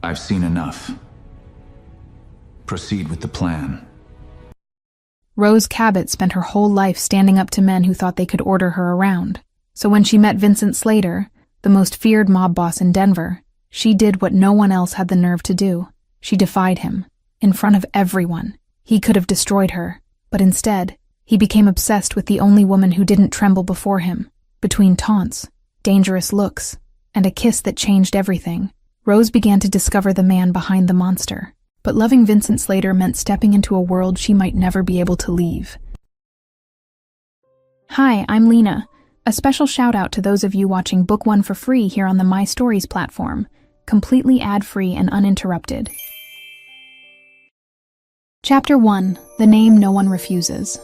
I've seen enough. Proceed with the plan. Rose Cabot spent her whole life standing up to men who thought they could order her around. So when she met Vincent Slater, the most feared mob boss in Denver, she did what no one else had the nerve to do. She defied him. In front of everyone. He could have destroyed her, but instead, he became obsessed with the only woman who didn't tremble before him. Between taunts, dangerous looks, and a kiss that changed everything, Rose began to discover the man behind the monster. But loving Vincent Slater meant stepping into a world she might never be able to leave. Hi, I'm Lena. A special shout out to those of you watching Book 1 for free here on the My Stories platform, completely ad-free and uninterrupted. Chapter 1, The Name No One Refuses.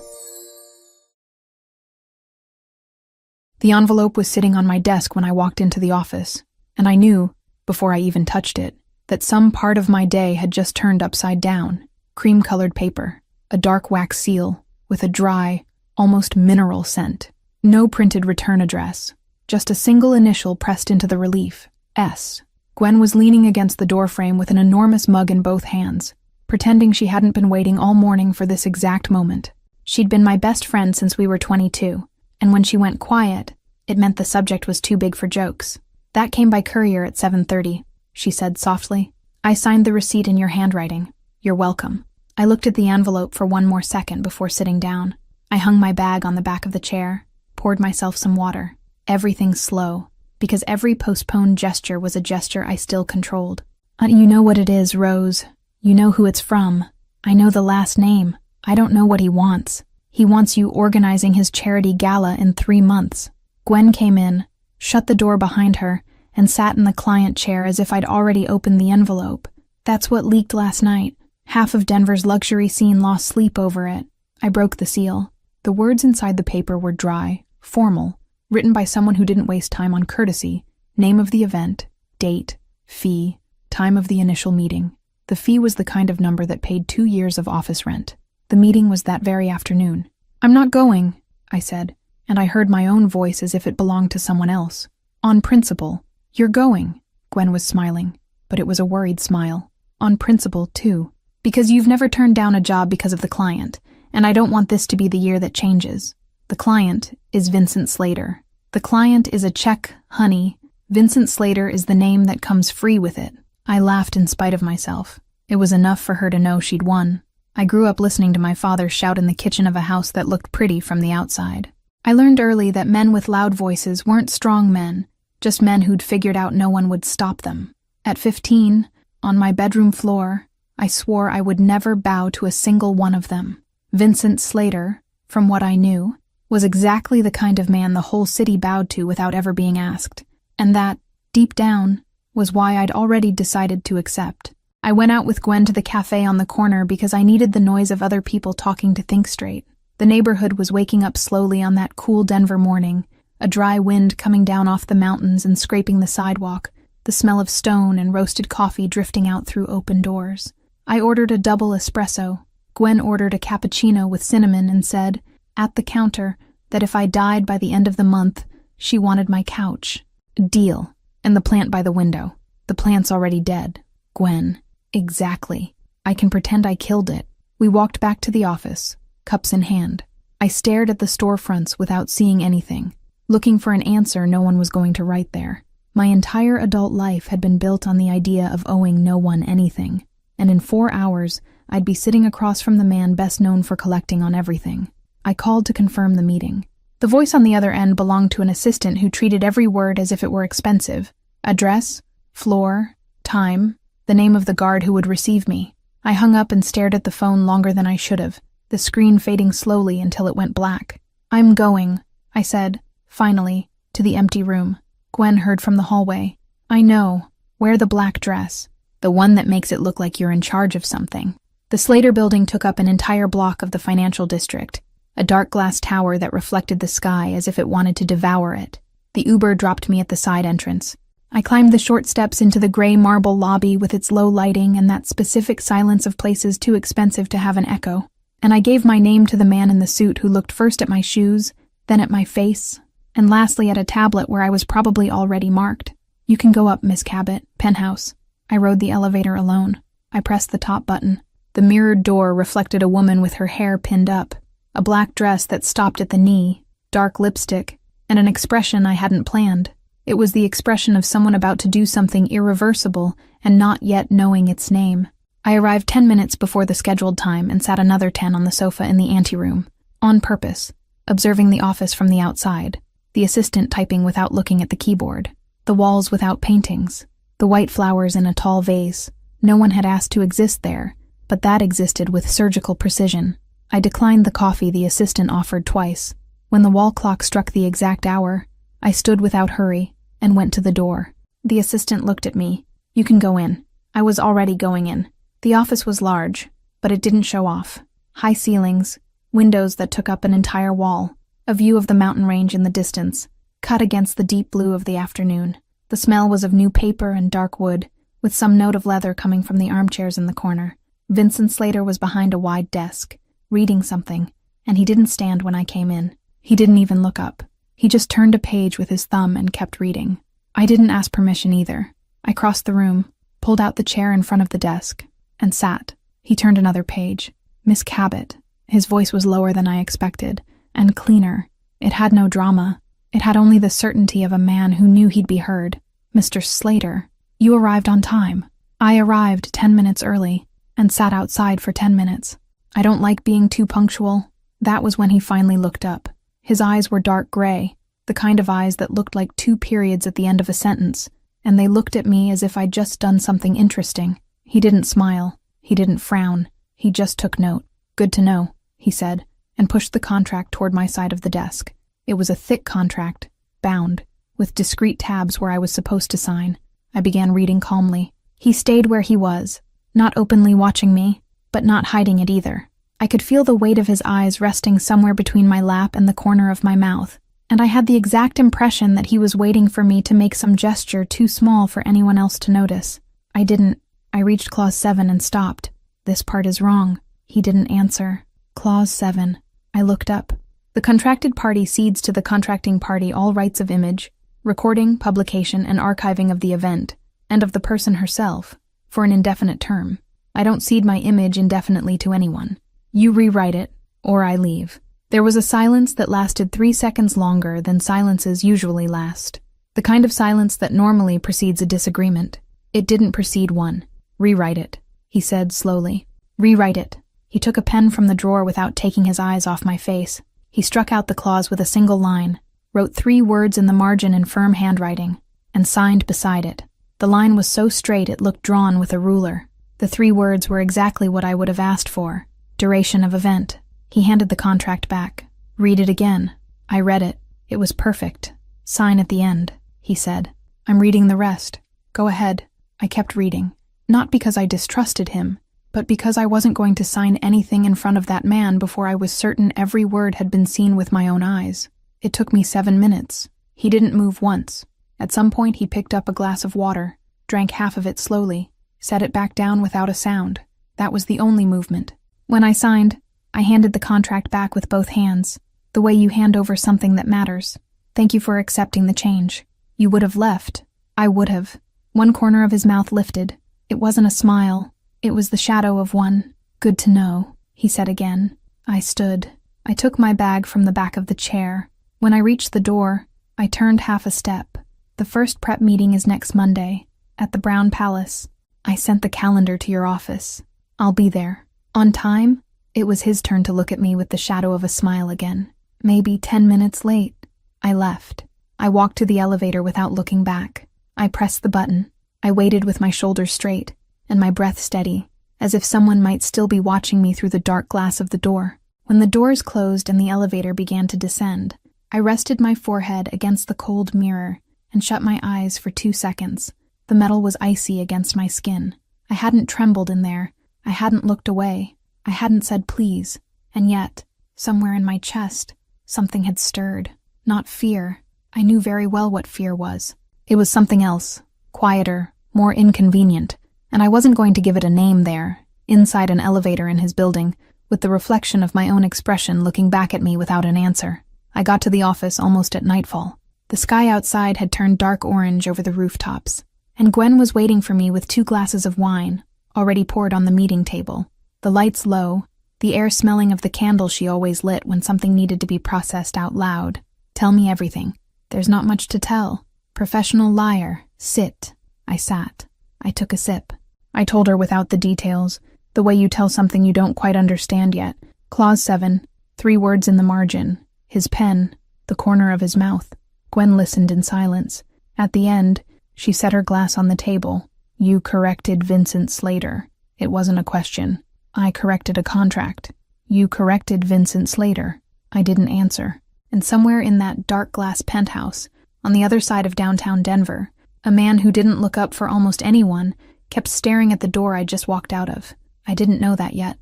The envelope was sitting on my desk when I walked into the office, and I knew, before I even touched it, that some part of my day had just turned upside down. Cream-colored paper, a dark wax seal, with a dry, almost mineral scent. No printed return address, just a single initial pressed into the relief, S. Gwen was leaning against the doorframe with an enormous mug in both hands, pretending she hadn't been waiting all morning for this exact moment. She'd been my best friend since we were 22, and when she went quiet, it meant the subject was too big for jokes. That came by courier at 7:30. She said softly. I signed the receipt in your handwriting. You're welcome. I looked at the envelope for one more second before sitting down. I hung my bag on the back of the chair, poured myself some water. Everything slow, because every postponed gesture was a gesture I still controlled. You know what it is, Rose. You know who it's from. I know the last name. I don't know what he wants. He wants you organizing his charity gala in 3 months. Gwen came in, shut the door behind her, and sat in the client chair as if I'd already opened the envelope. That's what leaked last night. Half of Denver's luxury scene lost sleep over it. I broke the seal. The words inside the paper were dry, formal, written by someone who didn't waste time on courtesy. Name of the event, date, fee, time of the initial meeting. The fee was the kind of number that paid 2 years of office rent. The meeting was that very afternoon. I'm not going, I said, and I heard my own voice as if it belonged to someone else. On principle. You're going, Gwen was smiling, but it was a worried smile. On principle, too. Because you've never turned down a job because of the client, and I don't want this to be the year that changes. The client is Vincent Slater. The client is a check, honey. Vincent Slater is the name that comes free with it. I laughed in spite of myself. It was enough for her to know she'd won. I grew up listening to my father shout in the kitchen of a house that looked pretty from the outside. I learned early that men with loud voices weren't strong men, just men who'd figured out no one would stop them. At 15, on my bedroom floor, I swore I would never bow to a single one of them. Vincent Slater, from what I knew, was exactly the kind of man the whole city bowed to without ever being asked, and that, deep down, was why I'd already decided to accept. I went out with Gwen to the cafe on the corner because I needed the noise of other people talking to think straight. The neighborhood was waking up slowly on that cool Denver morning, a dry wind coming down off the mountains and scraping the sidewalk, the smell of stone and roasted coffee drifting out through open doors. I ordered a double espresso. Gwen ordered a cappuccino with cinnamon and said, at the counter, that if I died by the end of the month, she wanted my couch. Deal. And the plant by the window. The plant's already dead. Gwen. Exactly. I can pretend I killed it. We walked back to the office, cups in hand. I stared at the storefronts without seeing anything. Looking for an answer no one was going to write there. My entire adult life had been built on the idea of owing no one anything. And in 4 hours, I'd be sitting across from the man best known for collecting on everything. I called to confirm the meeting. The voice on the other end belonged to an assistant who treated every word as if it were expensive. Address, floor, time, the name of the guard who would receive me. I hung up and stared at the phone longer than I should have, the screen fading slowly until it went black. I'm going, I said, finally, to the empty room. Gwen heard from the hallway. I know. Wear the black dress. The one that makes it look like you're in charge of something. The Slater building took up an entire block of the financial district, a dark glass tower that reflected the sky as if it wanted to devour it. The Uber dropped me at the side entrance. I climbed the short steps into the gray marble lobby with its low lighting and that specific silence of places too expensive to have an echo. And I gave my name to the man in the suit who looked first at my shoes, then at my face, and lastly at a tablet where I was probably already marked. You can go up, Miss Cabot, penthouse. I rode the elevator alone. I pressed the top button. The mirrored door reflected a woman with her hair pinned up, a black dress that stopped at the knee, dark lipstick, and an expression I hadn't planned. It was the expression of someone about to do something irreversible and not yet knowing its name. I arrived 10 minutes before the scheduled time and sat another 10 on the sofa in the anteroom, on purpose, observing the office from the outside, the assistant typing without looking at the keyboard, the walls without paintings, the white flowers in a tall vase. No one had asked to exist there, but that existed with surgical precision. I declined the coffee the assistant offered twice. When the wall clock struck the exact hour, I stood without hurry and went to the door. The assistant looked at me. "You can go in." I was already going in. The office was large, but it didn't show off. High ceilings, windows that took up an entire wall, a view of the mountain range in the distance, cut against the deep blue of the afternoon. The smell was of new paper and dark wood, with some note of leather coming from the armchairs in the corner. Vincent Slater was behind a wide desk, reading something, and he didn't stand when I came in. He didn't even look up. He just turned a page with his thumb and kept reading. I didn't ask permission either. I crossed the room, pulled out the chair in front of the desk, and sat. He turned another page. Miss Cabot. His voice was lower than I expected, and cleaner. It had no drama. It had only the certainty of a man who knew he'd be heard. "Mr. Slater, you arrived on time." I arrived 10 minutes early, and sat outside for 10 minutes. I don't like being too punctual. That was when he finally looked up. His eyes were dark gray, the kind of eyes that looked like 2 periods at the end of a sentence, and they looked at me as if I'd just done something interesting. He didn't smile. He didn't frown. He just took note. "Good to know," he said, and pushed the contract toward my side of the desk. It was a thick contract, bound, with discreet tabs where I was supposed to sign. I began reading calmly. He stayed where he was, not openly watching me, but not hiding it either. I could feel the weight of his eyes resting somewhere between my lap and the corner of my mouth, and I had the exact impression that he was waiting for me to make some gesture too small for anyone else to notice. I didn't. I reached Clause 7 and stopped. "This part is wrong." He didn't answer. Clause 7. I looked up. The contracted party cedes to the contracting party all rights of image, recording, publication, and archiving of the event, and of the person herself, for an indefinite term. I don't cede my image indefinitely to anyone. You rewrite it, or I leave. There was a silence that lasted 3 seconds longer than silences usually last. The kind of silence that normally precedes a disagreement. It didn't precede one. "Rewrite it," he said slowly. "Rewrite it." He took a pen from the drawer without taking his eyes off my face. He struck out the clause with a single line, wrote 3 words in the margin in firm handwriting, and signed beside it. The line was so straight it looked drawn with a ruler. The 3 words were exactly what I would have asked for. Duration of event. He handed the contract back. "Read it again." I read it. It was perfect. "Sign at the end," he said. "I'm reading the rest." "Go ahead." I kept reading. Not because I distrusted him, but because I wasn't going to sign anything in front of that man before I was certain every word had been seen with my own eyes. It took me 7 minutes. He didn't move once. At some point he picked up a glass of water, drank half of it slowly, set it back down without a sound. That was the only movement. When I signed, I handed the contract back with both hands, the way you hand over something that matters. "Thank you for accepting the change. You would have left." I would have. One corner of his mouth lifted. It wasn't a smile. It was the shadow of one. "Good to know," he said again. I stood. I took my bag from the back of the chair. When I reached the door, I turned half a step. "The first prep meeting is next Monday, at the Brown Palace. I sent the calendar to your office. I'll be there." "On time?" It was his turn to look at me with the shadow of a smile again. "Maybe 10 minutes late." I left. I walked to the elevator without looking back. I pressed the button. I waited with my shoulders straight and my breath steady, as if someone might still be watching me through the dark glass of the door. When the doors closed and the elevator began to descend, I rested my forehead against the cold mirror and shut my eyes for 2 seconds. The metal was icy against my skin. I hadn't trembled in there. I hadn't looked away. I hadn't said please. And yet, somewhere in my chest, something had stirred. Not fear. I knew very well what fear was. It was something else, quieter, more inconvenient, and I wasn't going to give it a name there, inside an elevator in his building, with the reflection of my own expression looking back at me without an answer. I got to the office almost at nightfall. The sky outside had turned dark orange over the rooftops. and Gwen was waiting for me with 2 glasses of wine, already poured on the meeting table, the lights low, the air smelling of the candle she always lit when something needed to be processed out loud. "Tell me everything." "There's not much to tell. Professional liar. Sit." I sat. I took a sip. I told her without the details, the way you tell something you don't quite understand yet. Clause 7, 3 words in the margin. His pen, the corner of his mouth. Gwen listened in silence. At the end, she set her glass on the table. "You corrected Vincent Slater." It wasn't a question. "I corrected a contract." "You corrected Vincent Slater." I didn't answer. And somewhere in that dark glass penthouse, on the other side of downtown Denver, a man who didn't look up for almost anyone kept staring at the door I'd just walked out of. I didn't know that yet,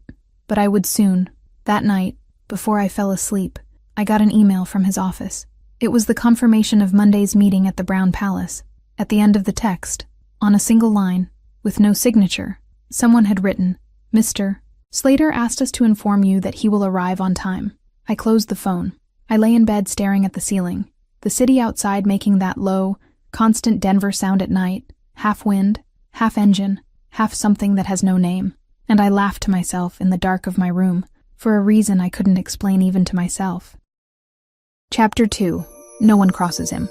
but I would soon. That night, before I fell asleep, I got an email from his office. It was the confirmation of Monday's meeting at the Brown Palace. At the end of the text, on a single line, with no signature, someone had written, "Mr. Slater asked us to inform you that he will arrive on time." I closed the phone. I lay in bed staring at the ceiling, the city outside making that low, constant Denver sound at night, half wind, half engine, half something that has no name. And I laughed to myself in the dark of my room, for a reason I couldn't explain even to myself. Chapter 2. No one crosses him.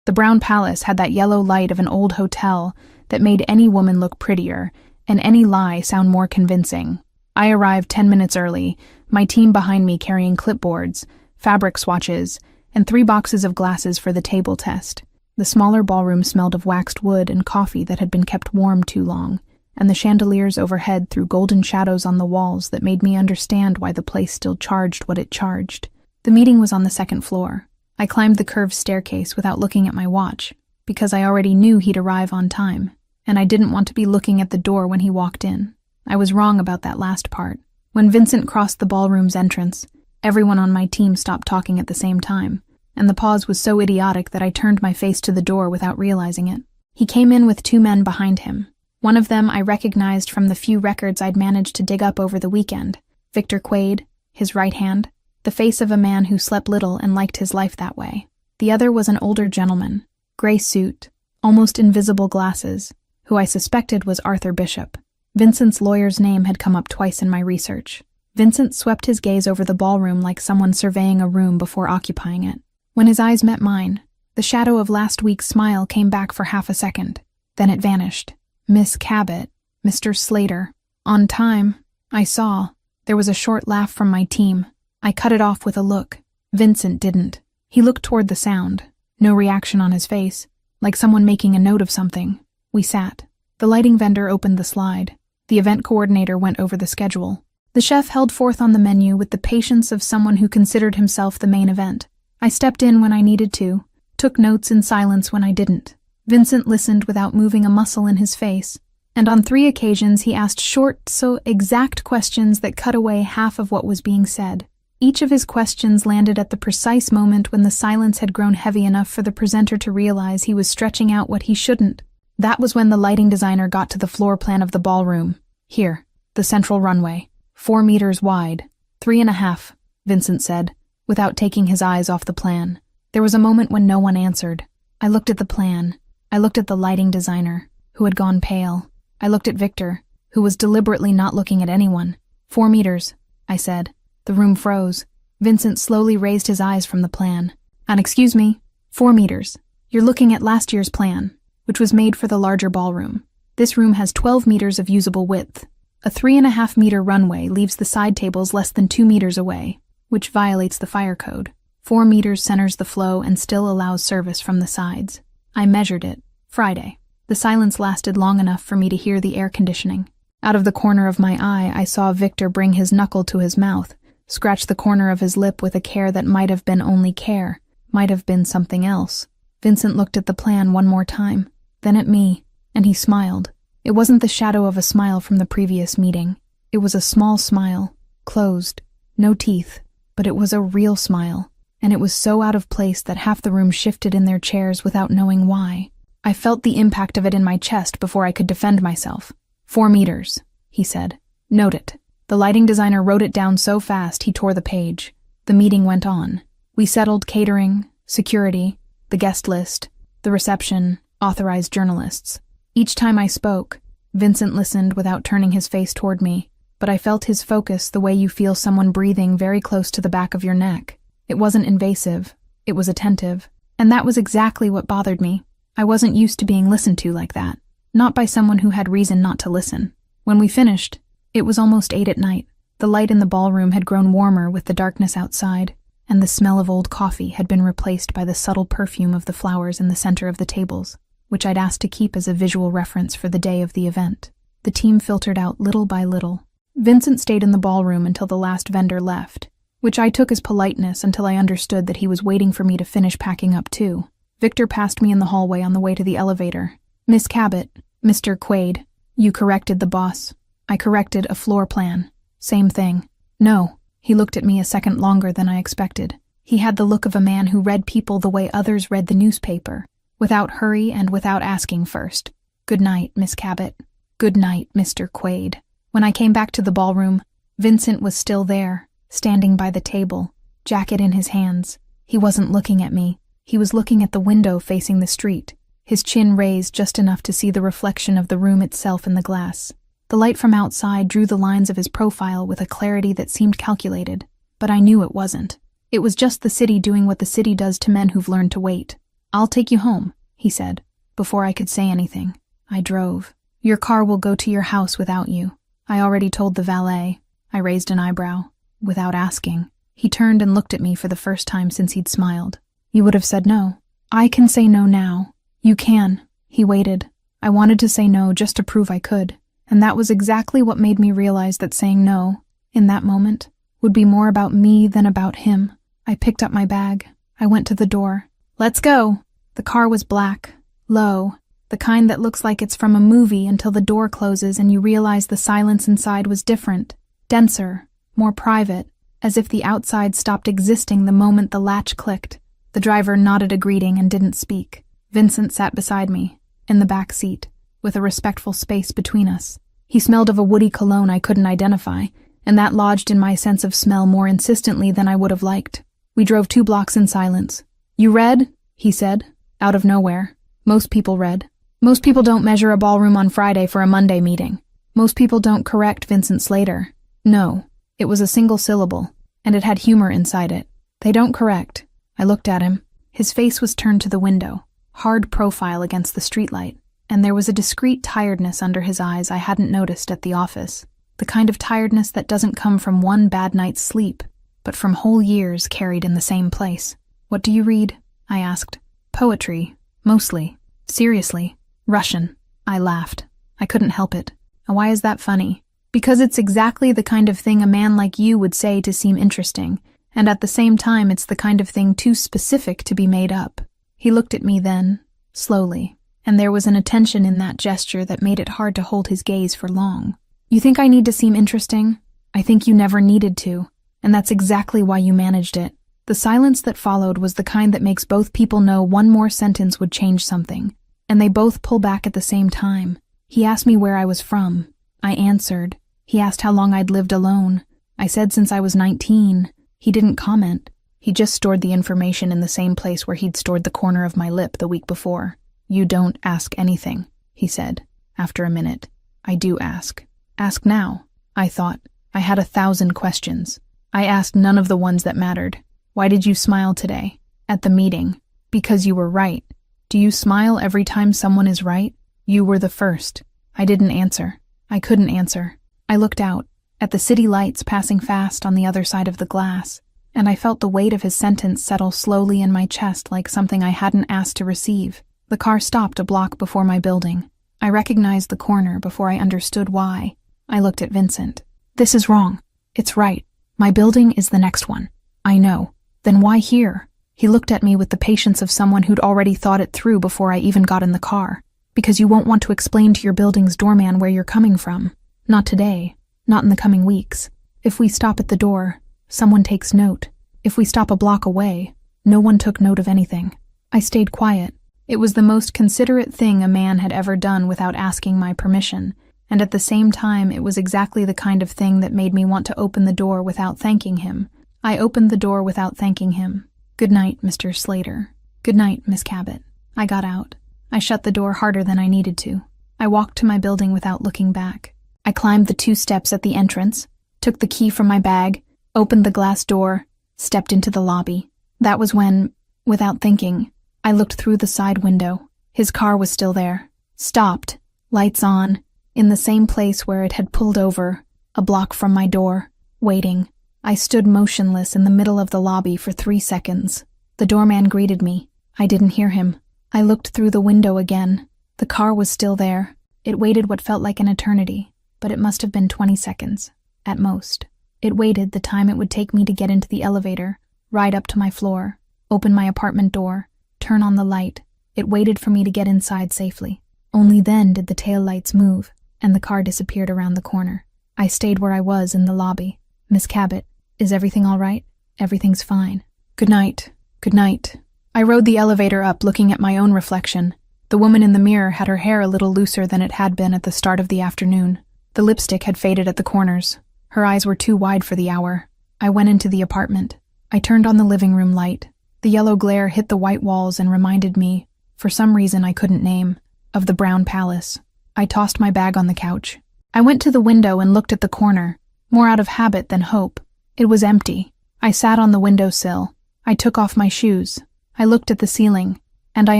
The Brown Palace had that yellow light of an old hotel that made any woman look prettier and any lie sound more convincing. I arrived 10 minutes early, my team behind me carrying clipboards, fabric swatches, and 3 boxes of glasses for the table test. The smaller ballroom smelled of waxed wood and coffee that had been kept warm too long, and the chandeliers overhead threw golden shadows on the walls that made me understand why the place still charged what it charged. The meeting was on the 2nd floor. I climbed the curved staircase without looking at my watch, because I already knew he'd arrive on time, and I didn't want to be looking at the door when he walked in. I was wrong about that last part. When Vincent crossed the ballroom's entrance, everyone on my team stopped talking at the same time, and the pause was so idiotic that I turned my face to the door without realizing it. He came in with 2 men behind him. One of them I recognized from the few records I'd managed to dig up over the weekend. Victor Quaid, his right hand, the face of a man who slept little and liked his life that way. The other was an older gentleman, gray suit, almost invisible glasses, who I suspected was Arthur Bishop. Vincent's lawyer's name had come up twice in my research. Vincent swept his gaze over the ballroom like someone surveying a room before occupying it. When his eyes met mine, the shadow of last week's smile came back for half a second. Then it vanished. "Miss Cabot, Mr. Slater." On time, I saw. There was a short laugh from my team. I cut it off with a look. Vincent didn't. He looked toward the sound. No reaction on his face, like someone making a note of something. We sat. The lighting vendor opened the slide. The event coordinator went over the schedule. The chef held forth on the menu with the patience of someone who considered himself the main event. I stepped in when I needed to, took notes in silence when I didn't. Vincent listened without moving a muscle in his face, and on 3 occasions he asked short, so exact questions that cut away half of what was being said. Each of his questions landed at the precise moment when the silence had grown heavy enough for the presenter to realize he was stretching out what he shouldn't. That was when the lighting designer got to the floor plan of the ballroom. "Here, the central runway, 4 meters wide, 3.5, Vincent said, without taking his eyes off the plan. There was a moment when no one answered. I looked at the plan. I looked at the lighting designer, who had gone pale. I looked at Victor, who was deliberately not looking at anyone. 4 meters, I said. The room froze. Vincent slowly raised his eyes from the plan. "And excuse me, 4 meters. You're looking at last year's plan, which was made for the larger ballroom. This room has 12 meters of usable width. A 3.5-meter runway leaves the side tables less than 2 meters away, which violates the fire code. 4 meters centers the flow and still allows service from the sides. I measured it. Friday. The silence lasted long enough for me to hear the air conditioning. Out of the corner of my eye, I saw Victor bring his knuckle to his mouth, scratch the corner of his lip with a care that might have been only care, might have been something else. Vincent looked at the plan one more time, then at me, and he smiled. It wasn't the shadow of a smile from the previous meeting. It was a small smile, closed, no teeth, but it was a real smile, and it was so out of place that half the room shifted in their chairs without knowing why. I felt the impact of it in my chest before I could defend myself. 4 meters, he said. Note it. The lighting designer wrote it down so fast he tore the page. The meeting went on. We settled catering, security, the guest list, the reception, authorized journalists. Each time I spoke, Vincent listened without turning his face toward me, but I felt his focus the way you feel someone breathing very close to the back of your neck. It wasn't invasive, it was attentive. And that was exactly what bothered me. I wasn't used to being listened to like that, not by someone who had reason not to listen. When we finished, it was almost 8 at night. The light in the ballroom had grown warmer with the darkness outside, and the smell of old coffee had been replaced by the subtle perfume of the flowers in the center of the tables, which I'd asked to keep as a visual reference for the day of the event. The team filtered out little by little. Vincent stayed in the ballroom until the last vendor left, which I took as politeness until I understood that he was waiting for me to finish packing up too. Victor passed me in the hallway on the way to the elevator. "Miss Cabot, Mr. Quaid, you corrected the boss." I corrected a floor plan. Same thing. No. He looked at me a second longer than I expected. He had the look of a man who read people the way others read the newspaper, without hurry and without asking first. "Good night, Miss Cabot." "Good night, Mr. Quaid." When I came back to the ballroom, Vincent was still there, standing by the table, jacket in his hands. He wasn't looking at me. He was looking at the window facing the street, his chin raised just enough to see the reflection of the room itself in the glass. The light from outside drew the lines of his profile with a clarity that seemed calculated, but I knew it wasn't. It was just the city doing what the city does to men who've learned to wait. "I'll take you home," he said. Before I could say anything, I drove. "Your car will go to your house without you. I already told the valet." I raised an eyebrow. Without asking, he turned and looked at me for the first time since he'd smiled. "You would have said no." "I can say no now." "You can." He waited. I wanted to say no just to prove I could, and that was exactly what made me realize that saying no, in that moment, would be more about me than about him. I picked up my bag. I went to the door. "Let's go." The car was black, low, the kind that looks like it's from a movie until the door closes and you realize the silence inside was different, denser, more private, as if the outside stopped existing the moment the latch clicked. The driver nodded a greeting and didn't speak. Vincent sat beside me, in the back seat, with a respectful space between us. He smelled of a woody cologne I couldn't identify, and that lodged in my sense of smell more insistently than I would have liked. We drove 2 blocks in silence. "You read?" he said, out of nowhere. Most people read. Most people don't measure a ballroom on Friday for a Monday meeting. Most people don't correct Vincent Slater. No, it was a single syllable, and it had humor inside it. They don't correct. I looked at him. His face was turned to the window, hard profile against the streetlight, and there was a discreet tiredness under his eyes I hadn't noticed at the office. The kind of tiredness that doesn't come from one bad night's sleep, but from whole years carried in the same place. "What do you read?" I asked. "Poetry, mostly." "Seriously?" "Russian." I laughed. I couldn't help it. "Why is that funny?" "Because it's exactly the kind of thing a man like you would say to seem interesting, and at the same time it's the kind of thing too specific to be made up." He looked at me then, slowly, and there was an attention in that gesture that made it hard to hold his gaze for long. "You think I need to seem interesting? I think you never needed to, and that's exactly why you managed it." The silence that followed was the kind that makes both people know one more sentence would change something, and they both pull back at the same time. He asked me where I was from. I answered. He asked how long I'd lived alone. I said since I was 19. He didn't comment. He just stored the information in the same place where he'd stored the corner of my lip the week before. "You don't ask anything," he said, after a minute. "I do ask." "Ask now," I thought. I had 1,000 questions. I asked none of the ones that mattered. "Why did you smile today? At the meeting?" "Because you were right." "Do you smile every time someone is right?" "You were the first." I didn't answer. I couldn't answer. I looked out, at the city lights passing fast on the other side of the glass, and I felt the weight of his sentence settle slowly in my chest like something I hadn't asked to receive. The car stopped a block before my building. I recognized the corner before I understood why. I looked at Vincent. "This is wrong." "It's right. My building is the next one." "I know. Then why here?" He looked at me with the patience of someone who'd already thought it through before I even got in the car. "Because you won't want to explain to your building's doorman where you're coming from. Not today. Not in the coming weeks. If we stop at the door, someone takes note. If we stop a block away, no one took note of anything." I stayed quiet. It was the most considerate thing a man had ever done without asking my permission, and at the same time it was exactly the kind of thing that made me want to open the door without thanking him. I opened the door without thanking him. "Good night, Mr. Slater." Good night, Miss Cabot. I got out. I shut the door harder than I needed to. I walked to my building without looking back. I climbed the 2 steps at the entrance, took the key from my bag, opened the glass door, stepped into the lobby. That was when, without thinking, I looked through the side window. His car was still there. Stopped, lights on, in the same place where it had pulled over, a block from my door, waiting. I stood motionless in the middle of the lobby for 3 seconds. The doorman greeted me. I didn't hear him. I looked through the window again. The car was still there. It waited what felt like an eternity, but it must have been 20 seconds, at most. It waited the time it would take me to get into the elevator, ride up to my floor, open my apartment door, turn on the light. It waited for me to get inside safely. Only then did the taillights move, and the car disappeared around the corner. I stayed where I was in the lobby. Miss Cabot, is everything all right? Everything's fine. Good night. Good night. I rode the elevator up, looking at my own reflection. The woman in the mirror had her hair a little looser than it had been at the start of the afternoon. The lipstick had faded at the corners. Her eyes were too wide for the hour. I went into the apartment. I turned on the living room light. The yellow glare hit the white walls and reminded me, for some reason I couldn't name, of the brown palace. I tossed my bag on the couch. I went to the window and looked at the corner, more out of habit than hope. It was empty. I sat on the windowsill. I took off my shoes. I looked at the ceiling, and I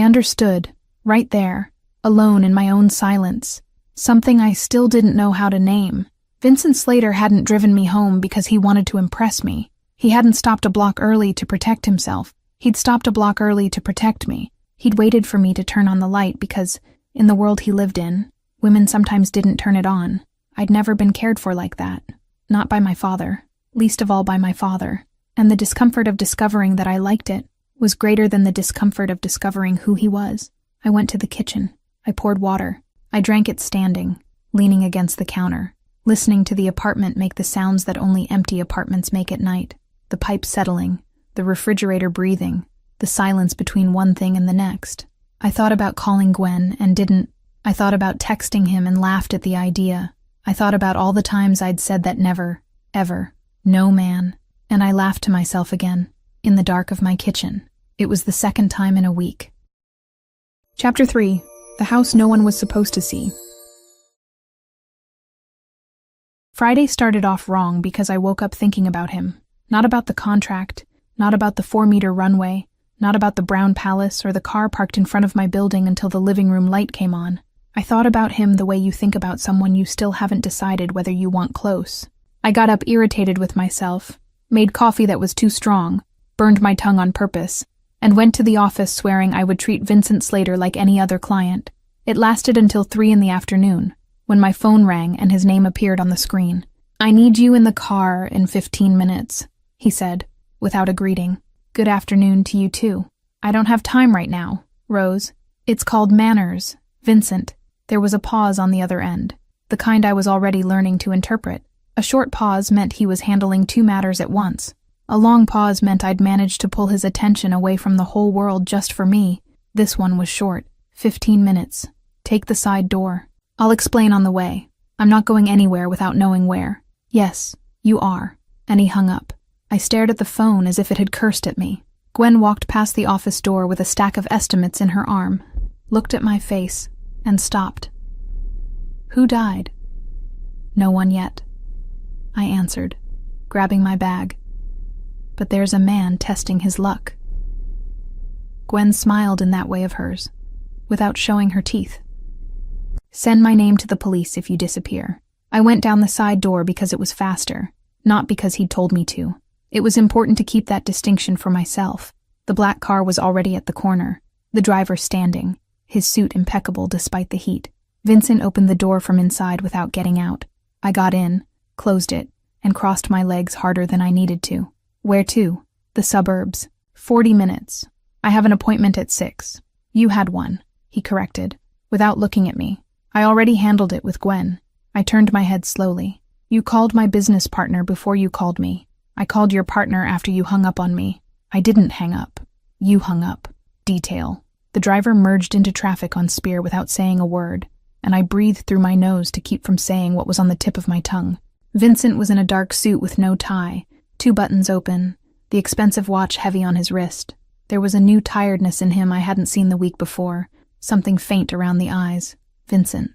understood, right there, alone in my own silence, something I still didn't know how to name. Vincent Slater hadn't driven me home because he wanted to impress me. He hadn't stopped a block early to protect himself. He'd stopped a block early to protect me. He'd waited for me to turn on the light because, in the world he lived in, women sometimes didn't turn it on. I'd never been cared for like that. Not by my father. Least of all by my father. And the discomfort of discovering that I liked it was greater than the discomfort of discovering who he was. I went to the kitchen. I poured water. I drank it standing, leaning against the counter, listening to the apartment make the sounds that only empty apartments make at night. The pipe settling, the refrigerator breathing, the silence between one thing and the next. I thought about calling Gwen and didn't. I thought about texting him and laughed at the idea. I thought about all the times I'd said that never, ever, no man, and I laughed to myself again, in the dark of my kitchen. It was the second time in a week. Chapter 3. The house no one was supposed to see. Friday started off wrong because I woke up thinking about him. Not about the contract, not about the 4-meter runway, not about the brown palace or the car parked in front of my building until the living room light came on. I thought about him the way you think about someone you still haven't decided whether you want close. I got up irritated with myself, made coffee that was too strong, burned my tongue on purpose, and went to the office swearing I would treat Vincent Slater like any other client. It lasted until 3 in the afternoon, when my phone rang and his name appeared on the screen. "I need you in the car in 15 minutes, he said, without a greeting. "Good afternoon to you too." "I don't have time right now, Rose. It's called manners, Vincent." There was a pause on the other end, the kind I was already learning to interpret. A short pause meant he was handling 2 matters at once. A long pause meant I'd managed to pull his attention away from the whole world just for me. This one was short. 15 minutes. Take the side door. I'll explain on the way. I'm not going anywhere without knowing where. Yes, you are. And he hung up. I stared at the phone as if it had cursed at me. Gwen walked past the office door with a stack of estimates in her arm, looked at my face, and stopped. "Who died?" "No one yet," I answered, grabbing my bag. "But there's a man testing his luck." Gwen smiled in that way of hers, without showing her teeth. "Send my name to the police if you disappear." I went down the side door because it was faster, not because he'd told me to. It was important to keep that distinction for myself. The black car was already at the corner, the driver standing, his suit impeccable despite the heat. Vincent opened the door from inside without getting out. I got in, closed it, and crossed my legs harder than I needed to. "Where to?" "The suburbs. 40 minutes. I have an appointment at 6. "You had one," he corrected, without looking at me. I already handled it with Gwen. I turned my head slowly. "You called my business partner before you called me. I called your partner after you hung up on me. I didn't hang up. You hung up." Detail. The driver merged into traffic on Spear without saying a word, and I breathed through my nose to keep from saying what was on the tip of my tongue. Vincent was in a dark suit with no tie, 2 buttons open, the expensive watch heavy on his wrist. There was a new tiredness in him I hadn't seen the week before, something faint around the eyes. Vincent.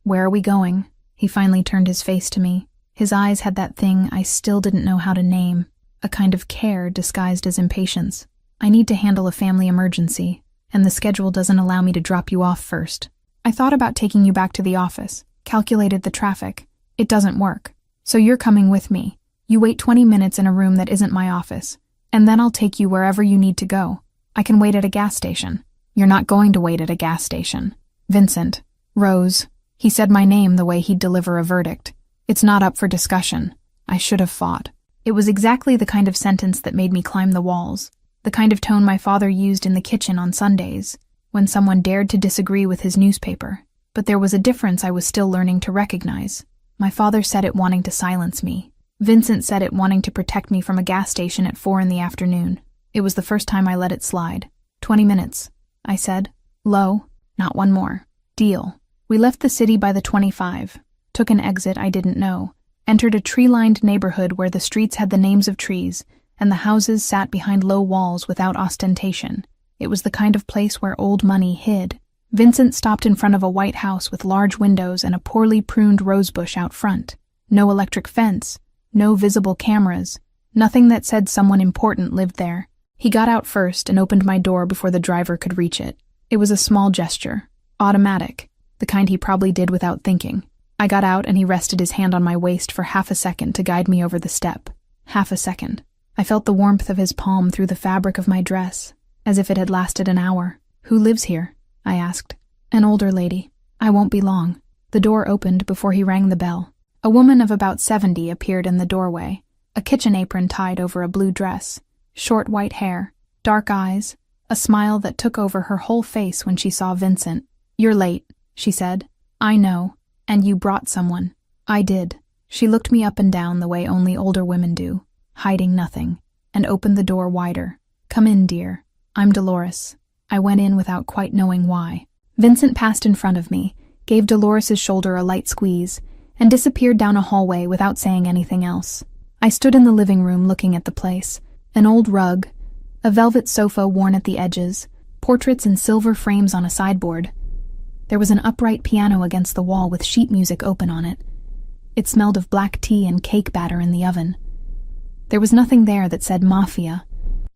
Where are we going? He finally turned his face to me. His eyes had that thing I still didn't know how to name, a kind of care disguised as impatience. I need to handle a family emergency, and the schedule doesn't allow me to drop you off first. I thought about taking you back to the office, calculated the traffic. It doesn't work. So you're coming with me. You wait 20 minutes in a room that isn't my office, and then I'll take you wherever you need to go. I can wait at a gas station. You're not going to wait at a gas station. Vincent. Rose. He said my name the way he'd deliver a verdict. It's not up for discussion. I should have fought. It was exactly the kind of sentence that made me climb the walls, the kind of tone my father used in the kitchen on Sundays, when someone dared to disagree with his newspaper. But there was a difference I was still learning to recognize. My father said it wanting to silence me. Vincent said it wanting to protect me from a gas station at 4 p.m. It was the first time I let it slide. 20 minutes, I said. Low, not one more. Deal. We left the city by the 25, took an exit I didn't know, entered a tree-lined neighborhood where the streets had the names of trees, and the houses sat behind low walls without ostentation. It was the kind of place where old money hid. Vincent stopped in front of a white house with large windows and a poorly pruned rosebush out front. No electric fence, no visible cameras, nothing that said someone important lived there. He got out first and opened my door before the driver could reach it. It was a small gesture, automatic, the kind he probably did without thinking. I got out and he rested his hand on my waist for half a second to guide me over the step. Half a second. I felt the warmth of his palm through the fabric of my dress, as if it had lasted an hour. Who lives here? I asked. An older lady. I won't be long. The door opened before he rang the bell. A woman of about 70 appeared in the doorway, a kitchen apron tied over a blue dress, short white hair, dark eyes, a smile that took over her whole face when she saw Vincent. You're late, she said. I know. And you brought someone. I did. She looked me up and down the way only older women do, hiding nothing, and opened the door wider. Come in, dear. I'm Dolores. I went in without quite knowing why. Vincent passed in front of me, gave Dolores's shoulder a light squeeze, and disappeared down a hallway without saying anything else. I stood in the living room looking at the place. An old rug, a velvet sofa worn at the edges, portraits in silver frames on a sideboard. There was an upright piano against the wall with sheet music open on it. It smelled of black tea and cake batter in the oven. There was nothing there that said Mafia.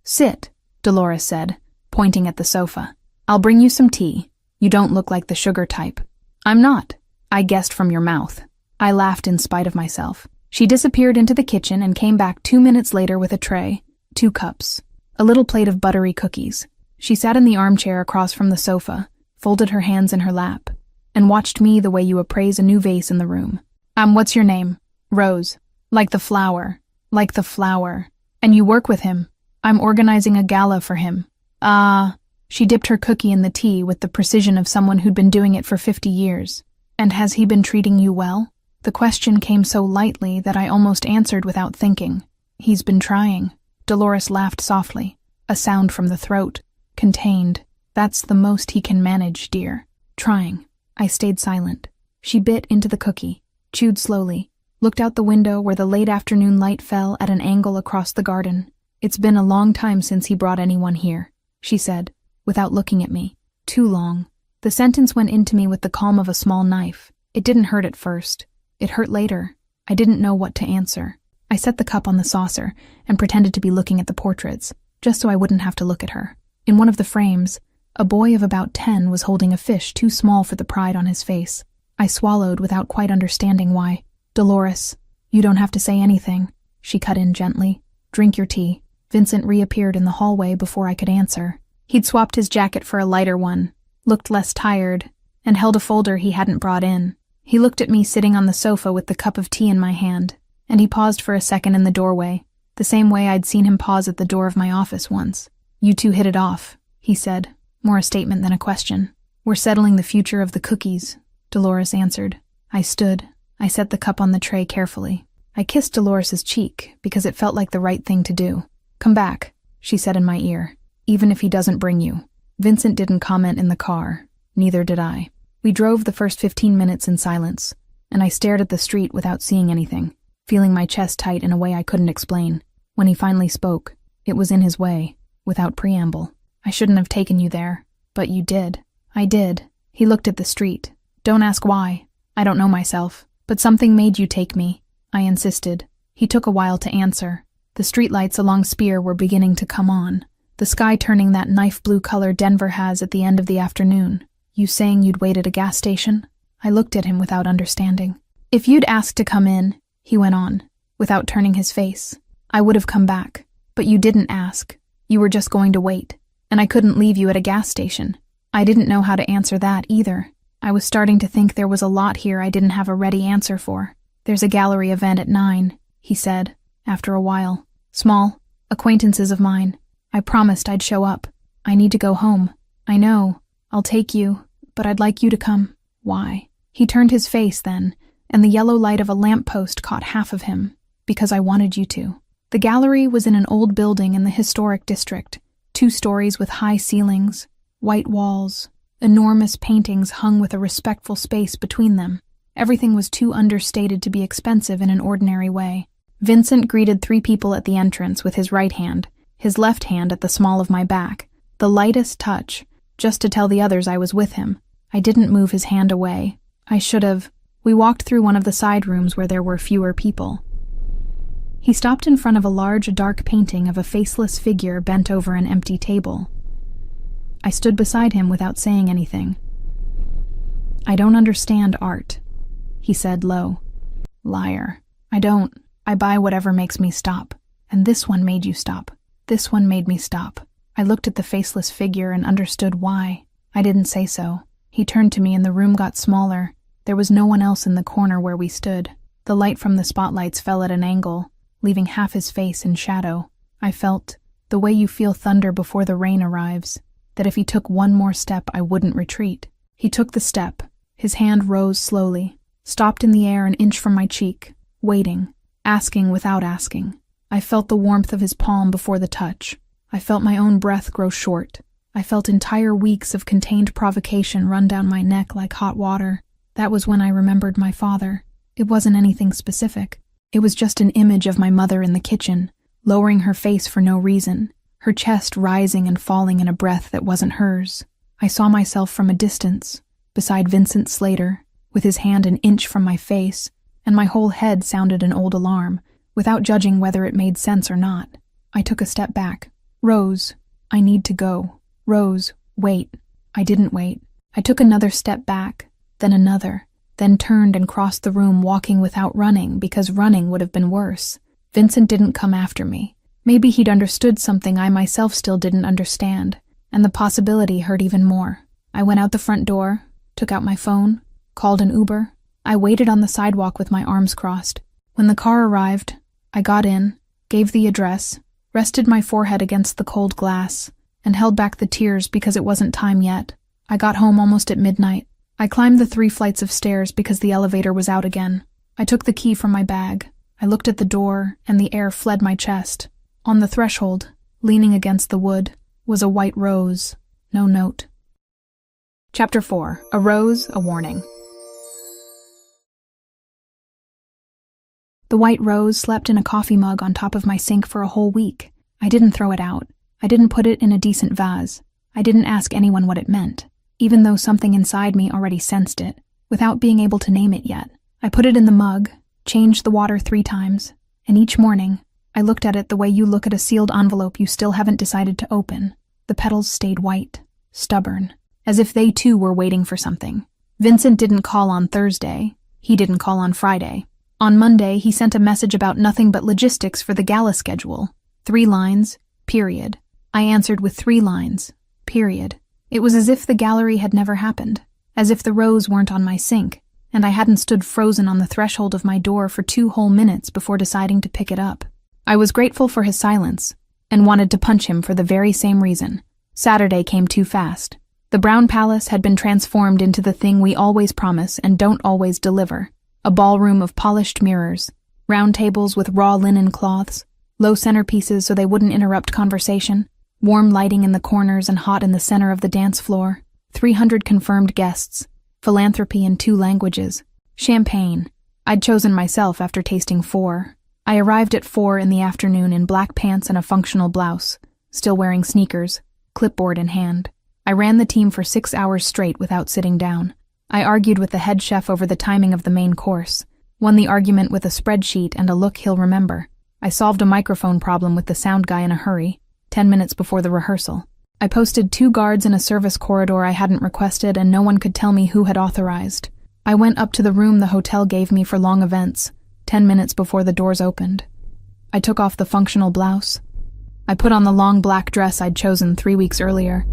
Sit, Dolores said, pointing at the sofa. I'll bring you some tea. You don't look like the sugar type. I'm not. I guessed from your mouth. I laughed in spite of myself. She disappeared into the kitchen and came back 2 minutes later with a tray, 2 cups, a little plate of buttery cookies. She sat in the armchair across from the sofa, folded her hands in her lap, and watched me the way you appraise a new vase in the room. What's your name? Rose. Like the flower. Like the flower. And you work with him. I'm organizing a gala for him. She dipped her cookie in the tea with the precision of someone who'd been doing it for 50 years. And has he been treating you well? The question came so lightly that I almost answered without thinking. He's been trying. Dolores laughed softly, a sound from the throat, contained. That's the most he can manage, dear. Trying. I stayed silent. She bit into the cookie, chewed slowly, looked out the window where the late afternoon light fell at an angle across the garden. It's been a long time since he brought anyone here, she said, without looking at me. Too long. The sentence went into me with the calm of a small knife. It didn't hurt at first. It hurt later. I didn't know what to answer. I set the cup on the saucer and pretended to be looking at the portraits, just so I wouldn't have to look at her. In one of the frames, a boy of about 10 was holding a fish too small for the pride on his face. I swallowed without quite understanding why. Dolores, you don't have to say anything, she cut in gently. Drink your tea. Vincent reappeared in the hallway before I could answer. He'd swapped his jacket for a lighter one, looked less tired, and held a folder he hadn't brought in. He looked at me sitting on the sofa with the cup of tea in my hand, and he paused for a second in the doorway, the same way I'd seen him pause at the door of my office once. You two hit it off, he said, more a statement than a question. We're settling the future of the cookies, Dolores answered. I stood. I set the cup on the tray carefully. I kissed Dolores's cheek because it felt like the right thing to do. Come back, she said in my ear, even if he doesn't bring you. Vincent didn't comment in the car. Neither did I. We drove the first 15 minutes in silence, and I stared at the street without seeing anything, feeling my chest tight in a way I couldn't explain. When he finally spoke, it was in his way. without preamble. I shouldn't have taken you there, but you did. I did. He looked at the street. Don't ask why. I don't know myself, but something made you take me. I insisted. He took a while to answer. The streetlights along Spear were beginning to come on, the sky turning that knife blue color Denver has at the end of the afternoon. You saying you'd wait at a gas station? I looked at him without understanding. If you'd asked to come in, he went on, without turning his face, I would have come back. But you didn't ask. You were just going to wait. And I couldn't leave you at a gas station. I didn't know how to answer that either. I was starting to think there was a lot here I didn't have a ready answer for. There's a gallery event at 9, he said, after a while. Small, acquaintances of mine. I promised I'd show up. I need to go home. I know. I'll take you, but I'd like you to come. Why? He turned his face then, and the yellow light of a lamppost caught half of him. Because I wanted you to. The gallery was in an old building in the historic district, 2 stories with high ceilings, white walls, enormous paintings hung with a respectful space between them. Everything was too understated to be expensive in an ordinary way. Vincent greeted 3 people at the entrance with his right hand, his left hand at the small of my back, the lightest touch, just to tell the others I was with him. I didn't move his hand away. I should have. We walked through one of the side rooms where there were fewer people. He stopped in front of a large, dark painting of a faceless figure bent over an empty table. I stood beside him without saying anything. I don't understand art, he said low. Liar. I don't. I buy whatever makes me stop. And this one made you stop. This one made me stop. I looked at the faceless figure and understood why. I didn't say so. He turned to me and the room got smaller. There was no one else in the corner where we stood. The light from the spotlights fell at an angle, leaving half his face in shadow. I felt, the way you feel thunder before the rain arrives, that if he took one more step I wouldn't retreat. He took the step. His hand rose slowly, stopped in the air an inch from my cheek, waiting, asking without asking. I felt the warmth of his palm before the touch. I felt my own breath grow short. I felt entire weeks of contained provocation run down my neck like hot water. That was when I remembered my father. It wasn't anything specific. It was just an image of my mother in the kitchen, lowering her face for no reason, her chest rising and falling in a breath that wasn't hers. I saw myself from a distance, beside Vincent Slater, with his hand an inch from my face, and my whole head sounded an old alarm, without judging whether it made sense or not. I took a step back. Rose, I need to go. Rose, wait. I didn't wait. I took another step back, then another, then turned and crossed the room walking without running because running would have been worse. Vincent didn't come after me. Maybe he'd understood something I myself still didn't understand, and the possibility hurt even more. I went out the front door, took out my phone, called an Uber. I waited on the sidewalk with my arms crossed. When the car arrived, I got in, gave the address, rested my forehead against the cold glass, and held back the tears because it wasn't time yet. I got home almost at midnight. I climbed the 3 flights of stairs because the elevator was out again. I took the key from my bag. I looked at the door, and the air fled my chest. On the threshold, leaning against the wood, was a white rose. No note. Chapter 4. A Rose, a Warning. The white rose slept in a coffee mug on top of my sink for a whole week. I didn't throw it out. I didn't put it in a decent vase. I didn't ask anyone what it meant, even though something inside me already sensed it, without being able to name it yet. I put it in the mug, changed the water 3 times, and each morning, I looked at it the way you look at a sealed envelope you still haven't decided to open. The petals stayed white, stubborn, as if they too were waiting for something. Vincent didn't call on Thursday. He didn't call on Friday. On Monday, he sent a message about nothing but logistics for the gala schedule. 3 lines, period. I answered with 3 lines, period. It was as if the gallery had never happened, as if the rose weren't on my sink, and I hadn't stood frozen on the threshold of my door for 2 whole minutes before deciding to pick it up. I was grateful for his silence, and wanted to punch him for the very same reason. Saturday came too fast. The Brown Palace had been transformed into the thing we always promise and don't always deliver. A ballroom of polished mirrors, round tables with raw linen cloths, low centerpieces so they wouldn't interrupt conversation, warm lighting in the corners and hot in the center of the dance floor, 300 confirmed guests, philanthropy in 2 languages, champagne. I'd chosen myself after tasting 4. I arrived at 4 in the afternoon in black pants and a functional blouse, still wearing sneakers, clipboard in hand. I ran the team for 6 hours straight without sitting down. I argued with the head chef over the timing of the main course, won the argument with a spreadsheet and a look he'll remember. I solved a microphone problem with the sound guy in a hurry, 10 minutes before the rehearsal. I posted 2 guards in a service corridor I hadn't requested and no one could tell me who had authorized. I went up to the room the hotel gave me for long events, 10 minutes before the doors opened. I took off the functional blouse. I put on the long black dress I'd chosen 3 weeks earlier.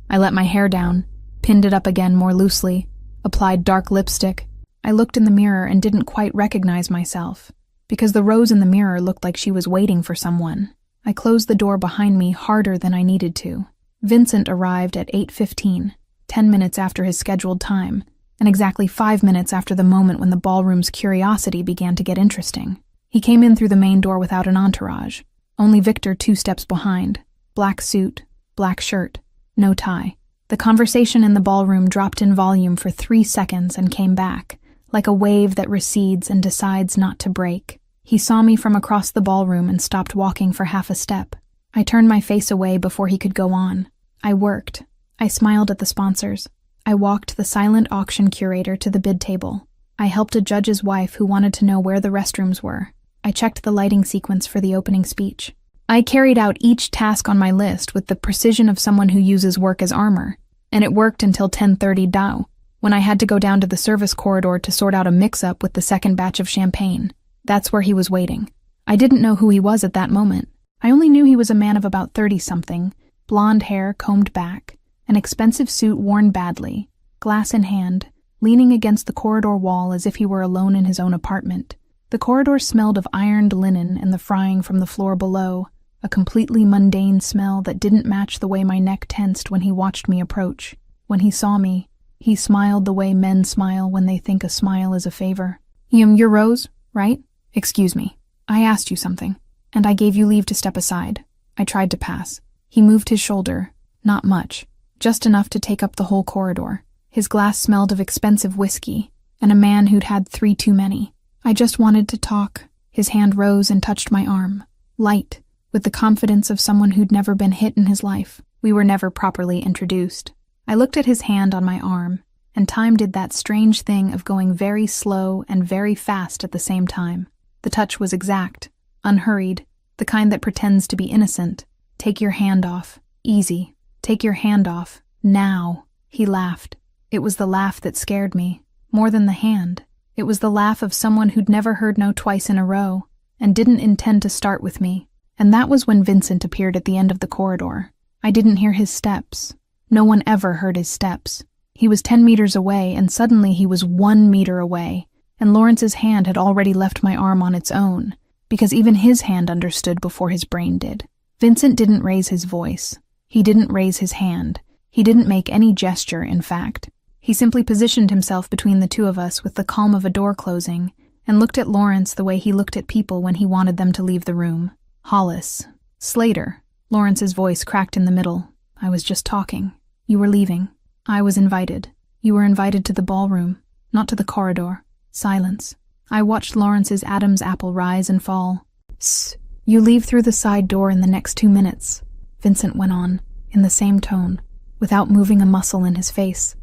I let my hair down, pinned it up again more loosely, applied dark lipstick. I looked in the mirror and didn't quite recognize myself, because the rose in the mirror looked like she was waiting for someone. I closed the door behind me harder than I needed to. Vincent arrived at 8:15, 10 minutes after his scheduled time, and exactly 5 minutes after the moment when the ballroom's curiosity began to get interesting. He came in through the main door without an entourage, only Victor 2 steps behind, black suit, black shirt, no tie. The conversation in the ballroom dropped in volume for 3 seconds and came back, like a wave that recedes and decides not to break. He saw me from across the ballroom and stopped walking for half a step. I turned my face away before he could go on. I worked. I smiled at the sponsors. I walked the silent auction curator to the bid table. I helped a judge's wife who wanted to know where the restrooms were. I checked the lighting sequence for the opening speech. I carried out each task on my list with the precision of someone who uses work as armor, and it worked until 10:30 DAO, when I had to go down to the service corridor to sort out a mix-up with the second batch of champagne. That's where he was waiting. I didn't know who he was at that moment. I only knew he was a man of about 30-something, blonde hair combed back, an expensive suit worn badly, glass in hand, leaning against the corridor wall as if he were alone in his own apartment. The corridor smelled of ironed linen and the frying from the floor below, a completely mundane smell that didn't match the way my neck tensed when he watched me approach. When he saw me, he smiled the way men smile when they think a smile is a favor. You're Rose, right? Excuse me. I asked you something, and I gave you leave to step aside. I tried to pass. He moved his shoulder. Not much. Just enough to take up the whole corridor. His glass smelled of expensive whiskey, and a man who'd had 3 too many. I just wanted to talk. His hand rose and touched my arm. Light, with the confidence of someone who'd never been hit in his life. We were never properly introduced. I looked at his hand on my arm, and time did that strange thing of going very slow and very fast at the same time. The touch was exact, unhurried, the kind that pretends to be innocent. Take your hand off. Easy. Take your hand off. Now. He laughed. It was the laugh that scared me. More than the hand. It was the laugh of someone who'd never heard no twice in a row, and didn't intend to start with me. And that was when Vincent appeared at the end of the corridor. I didn't hear his steps. No one ever heard his steps. He was 10 meters away, and suddenly he was 1 meter away, and Lawrence's hand had already left my arm on its own, because even his hand understood before his brain did. Vincent didn't raise his voice. He didn't raise his hand. He didn't make any gesture, in fact. He simply positioned himself between the two of us with the calm of a door closing, and looked at Lawrence the way he looked at people when he wanted them to leave the room. Hollis. Slater. Lawrence's voice cracked in the middle. I was just talking. You were leaving. I was invited. You were invited to the ballroom, not to the corridor. Silence. I watched Lawrence's Adam's apple rise and fall. Sss. You leave through the side door in the next 2 minutes, Vincent went on, in the same tone, without moving a muscle in his face.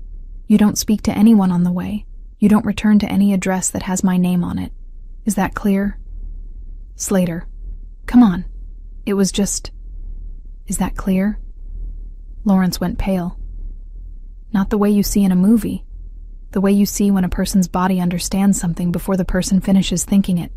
You don't speak to anyone on the way. You don't return to any address that has my name on it. Is that clear? Slater. Come on. It was just... Is that clear? Lawrence went pale. Not the way you see in a movie. The way you see when a person's body understands something before the person finishes thinking it.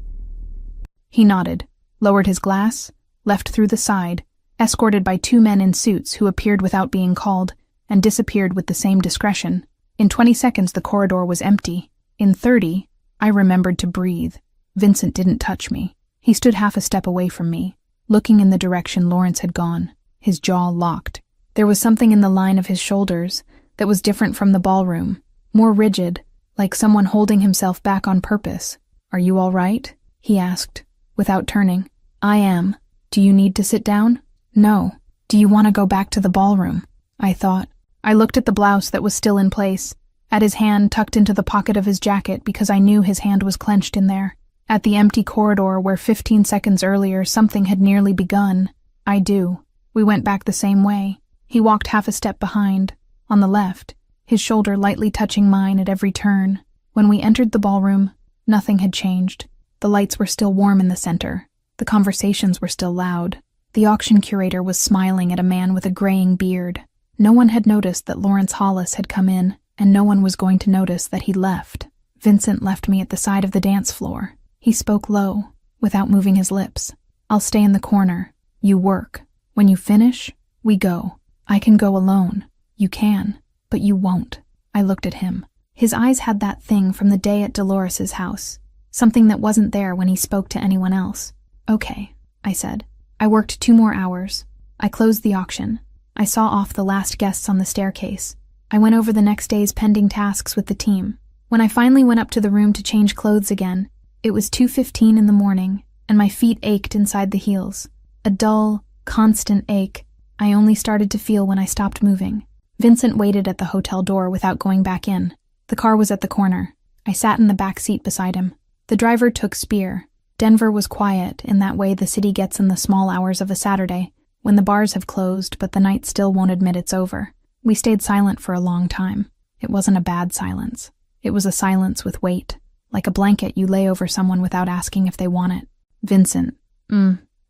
He nodded, lowered his glass, left through the side, escorted by 2 men in suits who appeared without being called, and disappeared with the same discretion. In 20 seconds the corridor was empty. In 30, I remembered to breathe. Vincent didn't touch me. He stood half a step away from me, looking in the direction Lawrence had gone, his jaw locked. There was something in the line of his shoulders that was different from the ballroom, more rigid, like someone holding himself back on purpose. Are you all right? He asked, without turning. I am. Do you need to sit down? No. Do you want to go back to the ballroom? I thought. I looked at the blouse that was still in place, at his hand tucked into the pocket of his jacket because I knew his hand was clenched in there. At the empty corridor where 15 seconds earlier something had nearly begun. I do. We went back the same way. He walked half a step behind, on the left, his shoulder lightly touching mine at every turn. When we entered the ballroom, nothing had changed. The lights were still warm in the center. The conversations were still loud. The auction curator was smiling at a man with a graying beard. No one had noticed that Lawrence Hollis had come in, and no one was going to notice that he left. Vincent left me at the side of the dance floor. He spoke low, without moving his lips. "I'll stay in the corner. You work. When you finish, we go. I can go alone. You can, but you won't." I looked at him. His eyes had that thing from the day at Dolores's house, something that wasn't there when he spoke to anyone else. "Okay," I said. I worked 2 more hours. I closed the auction. I saw off the last guests on the staircase. I went over the next day's pending tasks with the team. When I finally went up to the room to change clothes again, it was 2:15 in the morning, and my feet ached inside the heels. A dull, constant ache I only started to feel when I stopped moving. Vincent waited at the hotel door without going back in. The car was at the corner. I sat in the back seat beside him. The driver took Spear. Denver was quiet, in that way the city gets in the small hours of a Saturday, when the bars have closed but the night still won't admit it's over. We stayed silent for a long time. It wasn't a bad silence. It was a silence with weight, like a blanket you lay over someone without asking if they want it. "Vincent,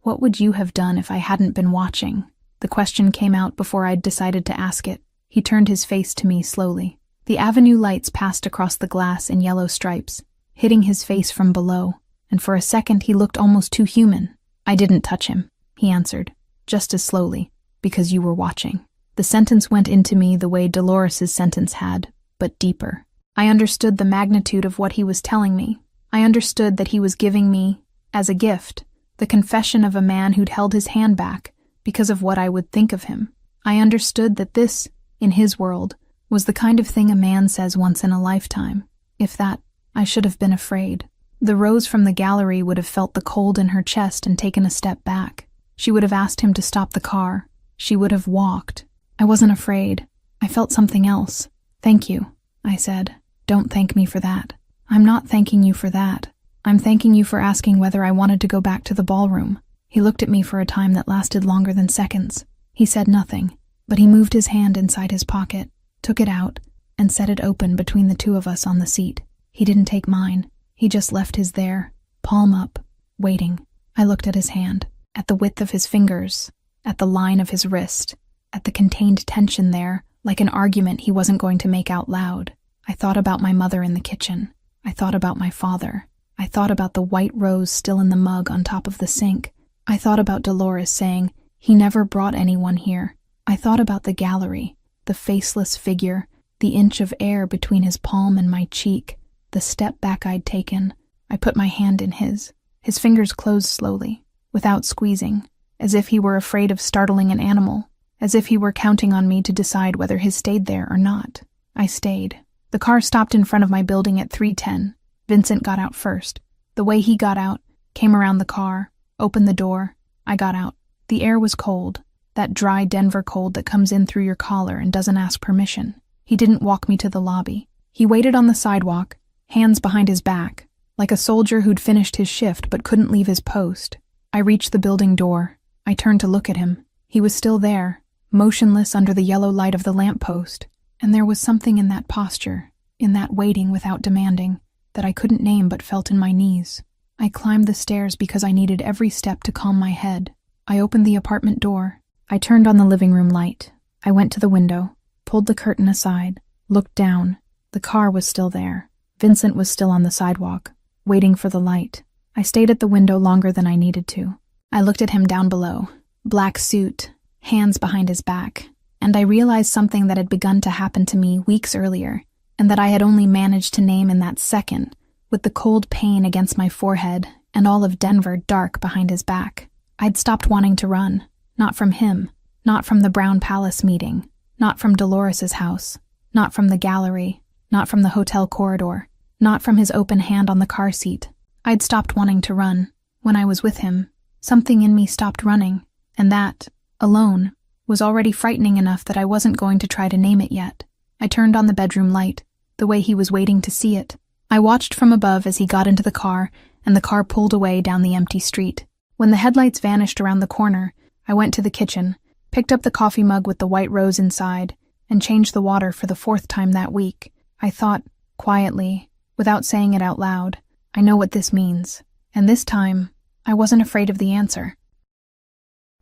what would you have done if I hadn't been watching?" The question came out before I'd decided to ask it. He turned his face to me slowly. The avenue lights passed across the glass in yellow stripes, hitting his face from below, and for a second he looked almost too human. "I didn't touch him," he answered, just as slowly, "because you were watching." The sentence went into me the way Dolores's sentence had, but deeper. I understood the magnitude of what he was telling me. I understood that he was giving me, as a gift, the confession of a man who'd held his hand back because of what I would think of him. I understood that this, in his world, was the kind of thing a man says once in a lifetime. If that, I should have been afraid. The Rose from the gallery would have felt the cold in her chest and taken a step back. She would have asked him to stop the car. She would have walked. I wasn't afraid. I felt something else. "Thank you," I said. "Don't thank me for that. I'm not thanking you for that. I'm thanking you for asking whether I wanted to go back to the ballroom." He looked at me for a time that lasted longer than seconds. He said nothing, but he moved his hand inside his pocket, took it out, and set it open between the two of us on the seat. He didn't take mine. He just left his there, palm up, waiting. I looked at his hand, at the width of his fingers, at the line of his wrist, at the contained tension there, like an argument he wasn't going to make out loud. I thought about my mother in the kitchen. I thought about my father. I thought about the white rose still in the mug on top of the sink. I thought about Dolores saying, "He never brought anyone here." I thought about the gallery, the faceless figure, the inch of air between his palm and my cheek, the step back I'd taken. I put my hand in his. His fingers closed slowly, without squeezing, as if he were afraid of startling an animal, as if he were counting on me to decide whether his stayed there or not. I stayed. The car stopped in front of my building at 3:10. Vincent got out first. The way he got out, came around the car, opened the door. I got out. The air was cold, that dry Denver cold that comes in through your collar and doesn't ask permission. He didn't walk me to the lobby. He waited on the sidewalk, hands behind his back, like a soldier who'd finished his shift but couldn't leave his post. I reached the building door. I turned to look at him. He was still there, motionless under the yellow light of the lamppost. And there was something in that posture, in that waiting without demanding, that I couldn't name but felt in my knees. I climbed the stairs because I needed every step to calm my head. I opened the apartment door. I turned on the living room light. I went to the window, pulled the curtain aside, looked down. The car was still there. Vincent was still on the sidewalk, waiting for the light. I stayed at the window longer than I needed to. I looked at him down below, black suit, hands behind his back, and I realized something that had begun to happen to me weeks earlier, and that I had only managed to name in that second, with the cold pain against my forehead and all of Denver dark behind his back. I'd stopped wanting to run, not from him, not from the Brown Palace meeting, not from Dolores's house, not from the gallery, not from the hotel corridor, not from his open hand on the car seat. I'd stopped wanting to run. When I was with him, something in me stopped running, and that, alone, was already frightening enough that I wasn't going to try to name it yet. I turned on the bedroom light, the way he was waiting to see it. I watched from above as he got into the car, and the car pulled away down the empty street. When the headlights vanished around the corner, I went to the kitchen, picked up the coffee mug with the white rose inside, and changed the water for the 4th time that week. I thought, quietly, without saying it out loud, I know what this means. And this time, I wasn't afraid of the answer.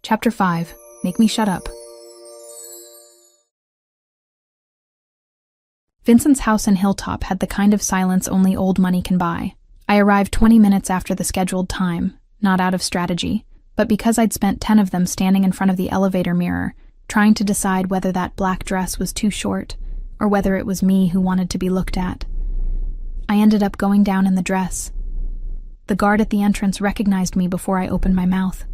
Chapter 5. Make Me Shut Up. Vincent's house in Hilltop had the kind of silence only old money can buy. I arrived 20 minutes after the scheduled time, not out of strategy, but because I'd spent 10 of them standing in front of the elevator mirror, trying to decide whether that black dress was too short, or whether it was me who wanted to be looked at. I ended up going down in the dress. The guard at the entrance recognized me before I opened my mouth.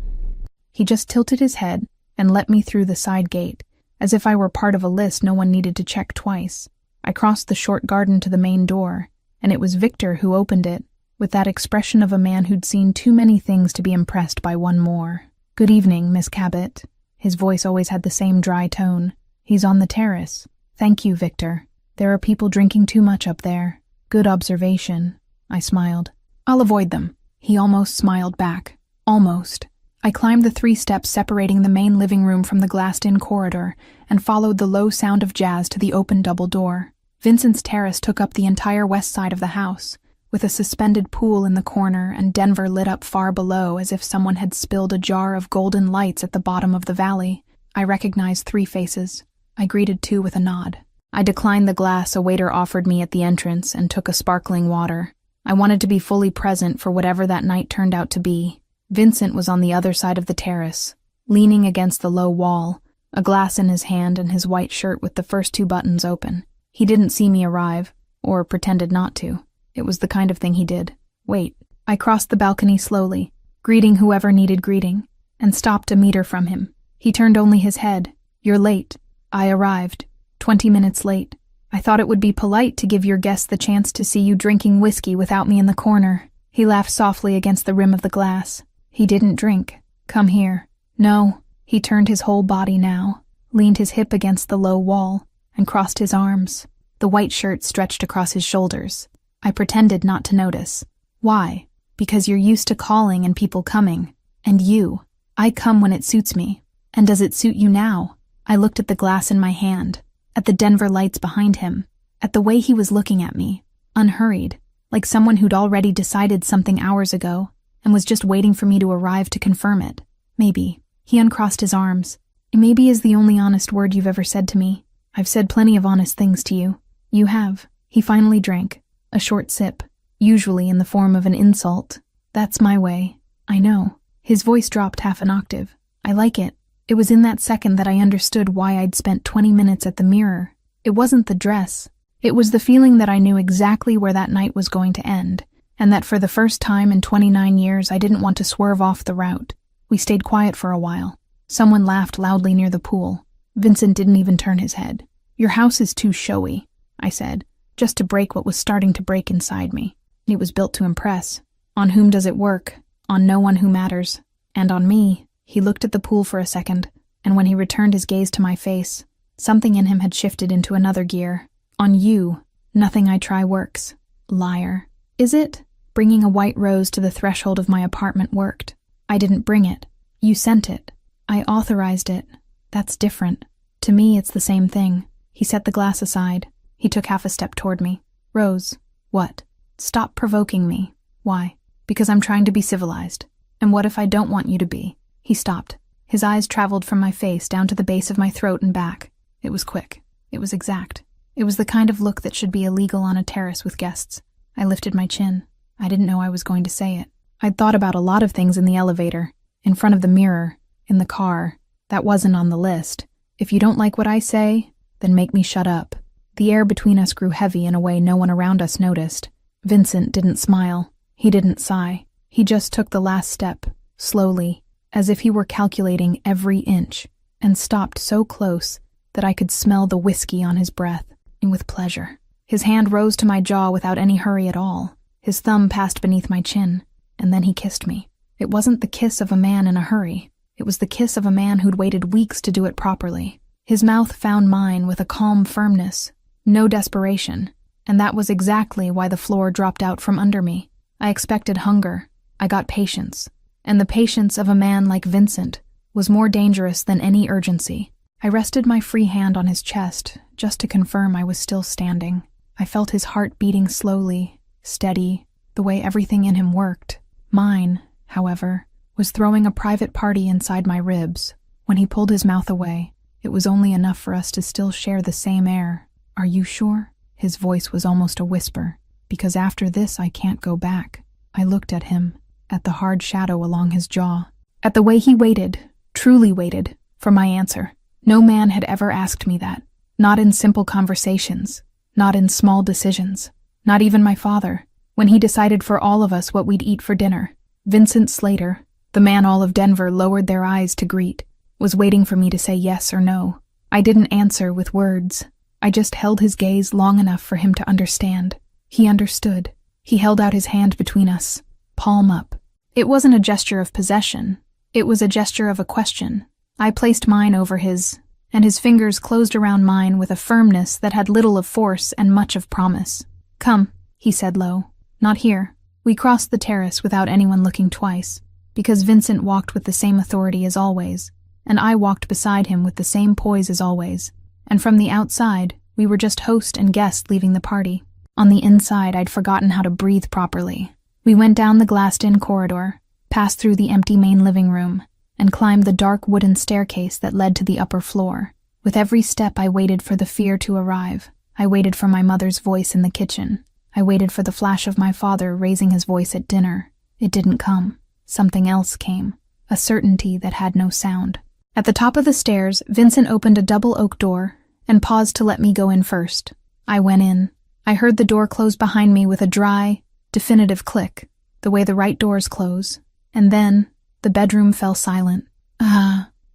He just tilted his head and let me through the side gate, as if I were part of a list no one needed to check twice. I crossed the short garden to the main door, and it was Victor who opened it, with that expression of a man who'd seen too many things to be impressed by one more. "Good evening, Miss Cabot." His voice always had the same dry tone. "He's on the terrace." "Thank you, Victor. There are people drinking too much up there." "Good observation." I smiled. "I'll avoid them." He almost smiled back. Almost. I climbed the 3 steps separating the main living room from the glassed-in corridor and followed the low sound of jazz to the open double door. Vincent's terrace took up the entire west side of the house, with a suspended pool in the corner and Denver lit up far below as if someone had spilled a jar of golden lights at the bottom of the valley. I recognized 3 faces. I greeted 2 with a nod. I declined the glass a waiter offered me at the entrance and took a sparkling water. I wanted to be fully present for whatever that night turned out to be. Vincent was on the other side of the terrace, leaning against the low wall, a glass in his hand and his white shirt with the first 2 buttons open. He didn't see me arrive, or pretended not to. It was the kind of thing he did. Wait. I crossed the balcony slowly, greeting whoever needed greeting, and stopped a meter from him. He turned only his head. "You're late." I arrived. 20 minutes late. "I thought it would be polite to give your guests the chance to see you drinking whiskey without me in the corner." He laughed softly against the rim of the glass. "He didn't drink. Come here." "No." He turned his whole body now, leaned his hip against the low wall, and crossed his arms. The white shirt stretched across his shoulders. I pretended not to notice. "Why?" "Because you're used to calling and people coming. And you. I come when it suits me. And does it suit you now?" I looked at the glass in my hand, at the Denver lights behind him, at the way he was looking at me, unhurried, like someone who'd already decided something hours ago and was just waiting for me to arrive to confirm it. Maybe. He uncrossed his arms. "Maybe is the only honest word you've ever said to me. I've said plenty of honest things to you." "You have." He finally drank. A short sip, usually in the form of an insult. "That's my way." "I know." His voice dropped half an octave. "I like it." It was in that second that I understood why I'd spent 20 minutes at the mirror. It wasn't the dress. It was the feeling that I knew exactly where that night was going to end, and that for the first time in 29 years I didn't want to swerve off the route. We stayed quiet for a while. Someone laughed loudly near the pool. Vincent didn't even turn his head. "Your house is too showy," I said, just to break what was starting to break inside me. It was built to impress. On whom does it work? On no one who matters. And on me. He looked at the pool for a second, and when he returned his gaze to my face, something in him had shifted into another gear. "On you. Nothing I try works." Liar. "Is it?" Bringing a white rose to the threshold of my apartment worked. "I didn't bring it. You sent it. I authorized it. That's different. To me, it's the same thing." He set the glass aside. He took half a step toward me. "Rose." "What?" "Stop provoking me." "Why?" "Because I'm trying to be civilized. And what if I don't want you to be?" He stopped. His eyes traveled from my face down to the base of my throat and back. It was quick. It was exact. It was the kind of look that should be illegal on a terrace with guests. I lifted my chin. I didn't know I was going to say it. I'd thought about a lot of things in the elevator, in front of the mirror, in the car. That wasn't on the list. If you don't like what I say, then make me shut up. The air between us grew heavy in a way no one around us noticed. Vincent didn't smile. He didn't sigh. He just took the last step, slowly, as if he were calculating every inch, and stopped so close that I could smell the whiskey on his breath, and with pleasure. His hand rose to my jaw without any hurry at all. His thumb passed beneath my chin, and then he kissed me. It wasn't the kiss of a man in a hurry. It was the kiss of a man who'd waited weeks to do it properly. His mouth found mine with a calm firmness, no desperation, and that was exactly why the floor dropped out from under me. I expected hunger. I got patience. And the patience of a man like Vincent, was more dangerous than any urgency. I rested my free hand on his chest, just to confirm I was still standing. I felt his heart beating slowly, steady, the way everything in him worked. Mine, however, was throwing a private party inside my ribs. When he pulled his mouth away, it was only enough for us to still share the same air. "Are you sure?" His voice was almost a whisper. "Because after this I can't go back." I looked at him, at the hard shadow along his jaw, at the way he waited, truly waited, for my answer. No man had ever asked me that. Not in simple conversations, not in small decisions, not even my father, when he decided for all of us what we'd eat for dinner. Vincent Slater, the man all of Denver lowered their eyes to greet, was waiting for me to say yes or no. I didn't answer with words. I just held his gaze long enough for him to understand. He understood. He held out his hand between us, palm up. It wasn't a gesture of possession. It was a gesture of a question. I placed mine over his, and his fingers closed around mine with a firmness that had little of force and much of promise. "Come," he said low. "Not here." We crossed the terrace without anyone looking twice, because Vincent walked with the same authority as always, and I walked beside him with the same poise as always, and from the outside, we were just host and guest leaving the party. On the inside, I'd forgotten how to breathe properly. We went down the glassed-in corridor, passed through the empty main living room, and climbed the dark wooden staircase that led to the upper floor. With every step, I waited for the fear to arrive. I waited for my mother's voice in the kitchen. I waited for the flash of my father raising his voice at dinner. It didn't come. Something else came, a certainty that had no sound. At the top of the stairs, Vincent opened a double oak door and paused to let me go in first. I went in. I heard the door close behind me with a dry, definitive click, the way the right doors close, and then the bedroom fell silent.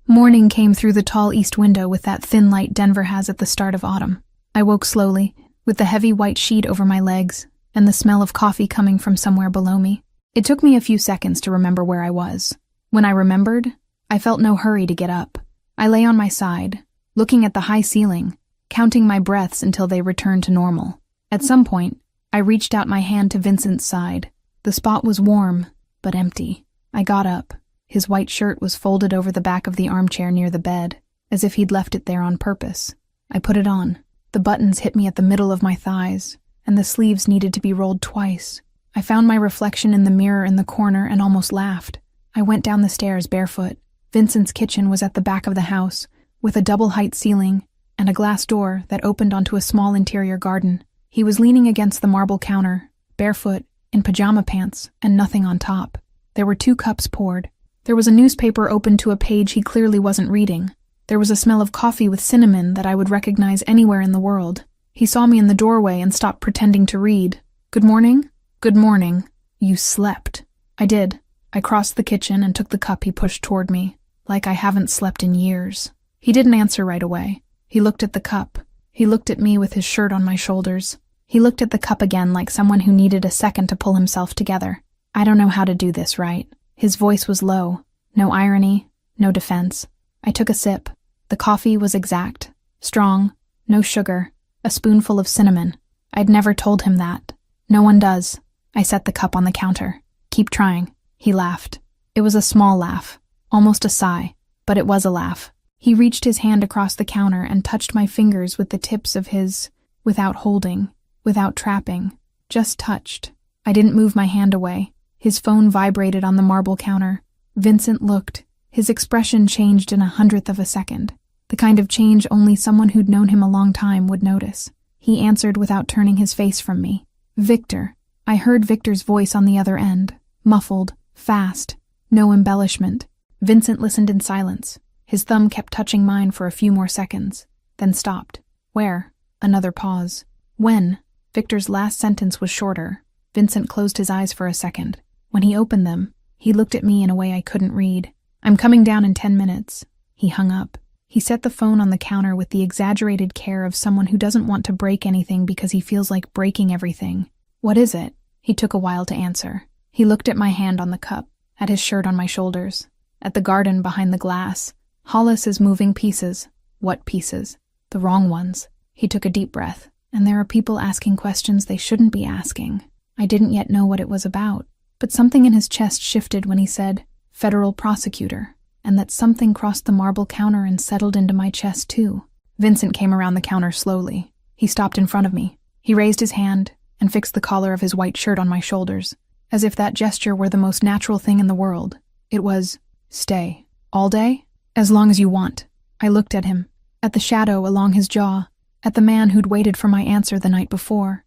Morning came through the tall east window with that thin light Denver has at the start of autumn. I woke slowly, with the heavy white sheet over my legs, and the smell of coffee coming from somewhere below me. It took me a few seconds to remember where I was. When I remembered, I felt no hurry to get up. I lay on my side, looking at the high ceiling, counting my breaths until they returned to normal. At some point, I reached out my hand to Vincent's side. The spot was warm, but empty. I got up. His white shirt was folded over the back of the armchair near the bed, as if he'd left it there on purpose. I put it on. The buttons hit me at the middle of my thighs, and the sleeves needed to be rolled twice. I found my reflection in the mirror in the corner and almost laughed. I went down the stairs barefoot. Vincent's kitchen was at the back of the house, with a double-height ceiling and a glass door that opened onto a small interior garden. He was leaning against the marble counter, barefoot, in pajama pants, and nothing on top. There were 2 cups poured. There was a newspaper open to a page he clearly wasn't reading. There was a smell of coffee with cinnamon that I would recognize anywhere in the world. He saw me in the doorway and stopped pretending to read. "Good morning?" "Good morning. You slept." I did. I crossed the kitchen and took the cup he pushed toward me, like I haven't slept in years. He didn't answer right away. He looked at the cup. He looked at me with his shirt on my shoulders. He looked at the cup again like someone who needed a second to pull himself together. "I don't know how to do this right." His voice was low. No irony, no defense. I took a sip. The coffee was exact. Strong, no sugar, a spoonful of cinnamon. I'd never told him that. No one does. I set the cup on the counter. "Keep trying." He laughed. It was a small laugh, almost a sigh, but it was a laugh. He reached his hand across the counter and touched my fingers with the tips of his, without holding, without trapping, just touched. I didn't move my hand away. His phone vibrated on the marble counter. Vincent looked. His expression changed in 1/100th of a second, the kind of change only someone who'd known him a long time would notice. He answered without turning his face from me. "Victor." I heard Victor's voice on the other end, muffled, fast, no embellishment. Vincent listened in silence. His thumb kept touching mine for a few more seconds, then stopped. "Where?" Another pause. "When?" Victor's last sentence was shorter. Vincent closed his eyes for a second. When he opened them, he looked at me in a way I couldn't read. "I'm coming down in 10 minutes. He hung up. He set the phone on the counter with the exaggerated care of someone who doesn't want to break anything because he feels like breaking everything. "What is it?" He took a while to answer. He looked at my hand on the cup, at his shirt on my shoulders, at the garden behind the glass. "Hollis's moving pieces." "What pieces?" "The wrong ones." He took a deep breath. "And there are people asking questions they shouldn't be asking." I didn't yet know what it was about, but something in his chest shifted when he said, "Federal prosecutor." and that something crossed the marble counter and settled into my chest too. Vincent came around the counter slowly. He stopped in front of me. He raised his hand and fixed the collar of his white shirt on my shoulders, as if that gesture were the most natural thing in the world. It was, "Stay. All day? As long as you want." I looked at him, at the shadow along his jaw, at the man who'd waited for my answer the night before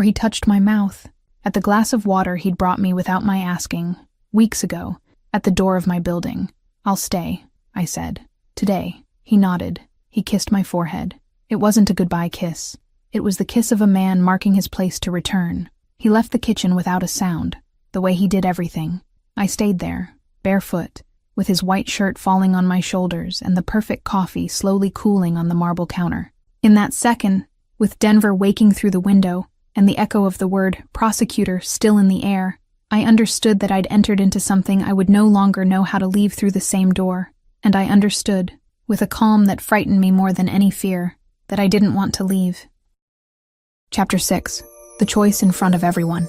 he touched my mouth, at the glass of water he'd brought me without my asking, weeks ago, at the door of my building. "I'll stay," I said. "Today." He nodded. He kissed my forehead. It wasn't a goodbye kiss. It was the kiss of a man marking his place to return. He left the kitchen without a sound, the way he did everything. I stayed there, barefoot, with his white shirt falling on my shoulders and the perfect coffee slowly cooling on the marble counter. In that second, with Denver waking through the window and the echo of the word prosecutor still in the air, I understood that I'd entered into something I would no longer know how to leave through the same door, and I understood, with a calm that frightened me more than any fear, that I didn't want to leave. Chapter 6. The Choice in Front of Everyone.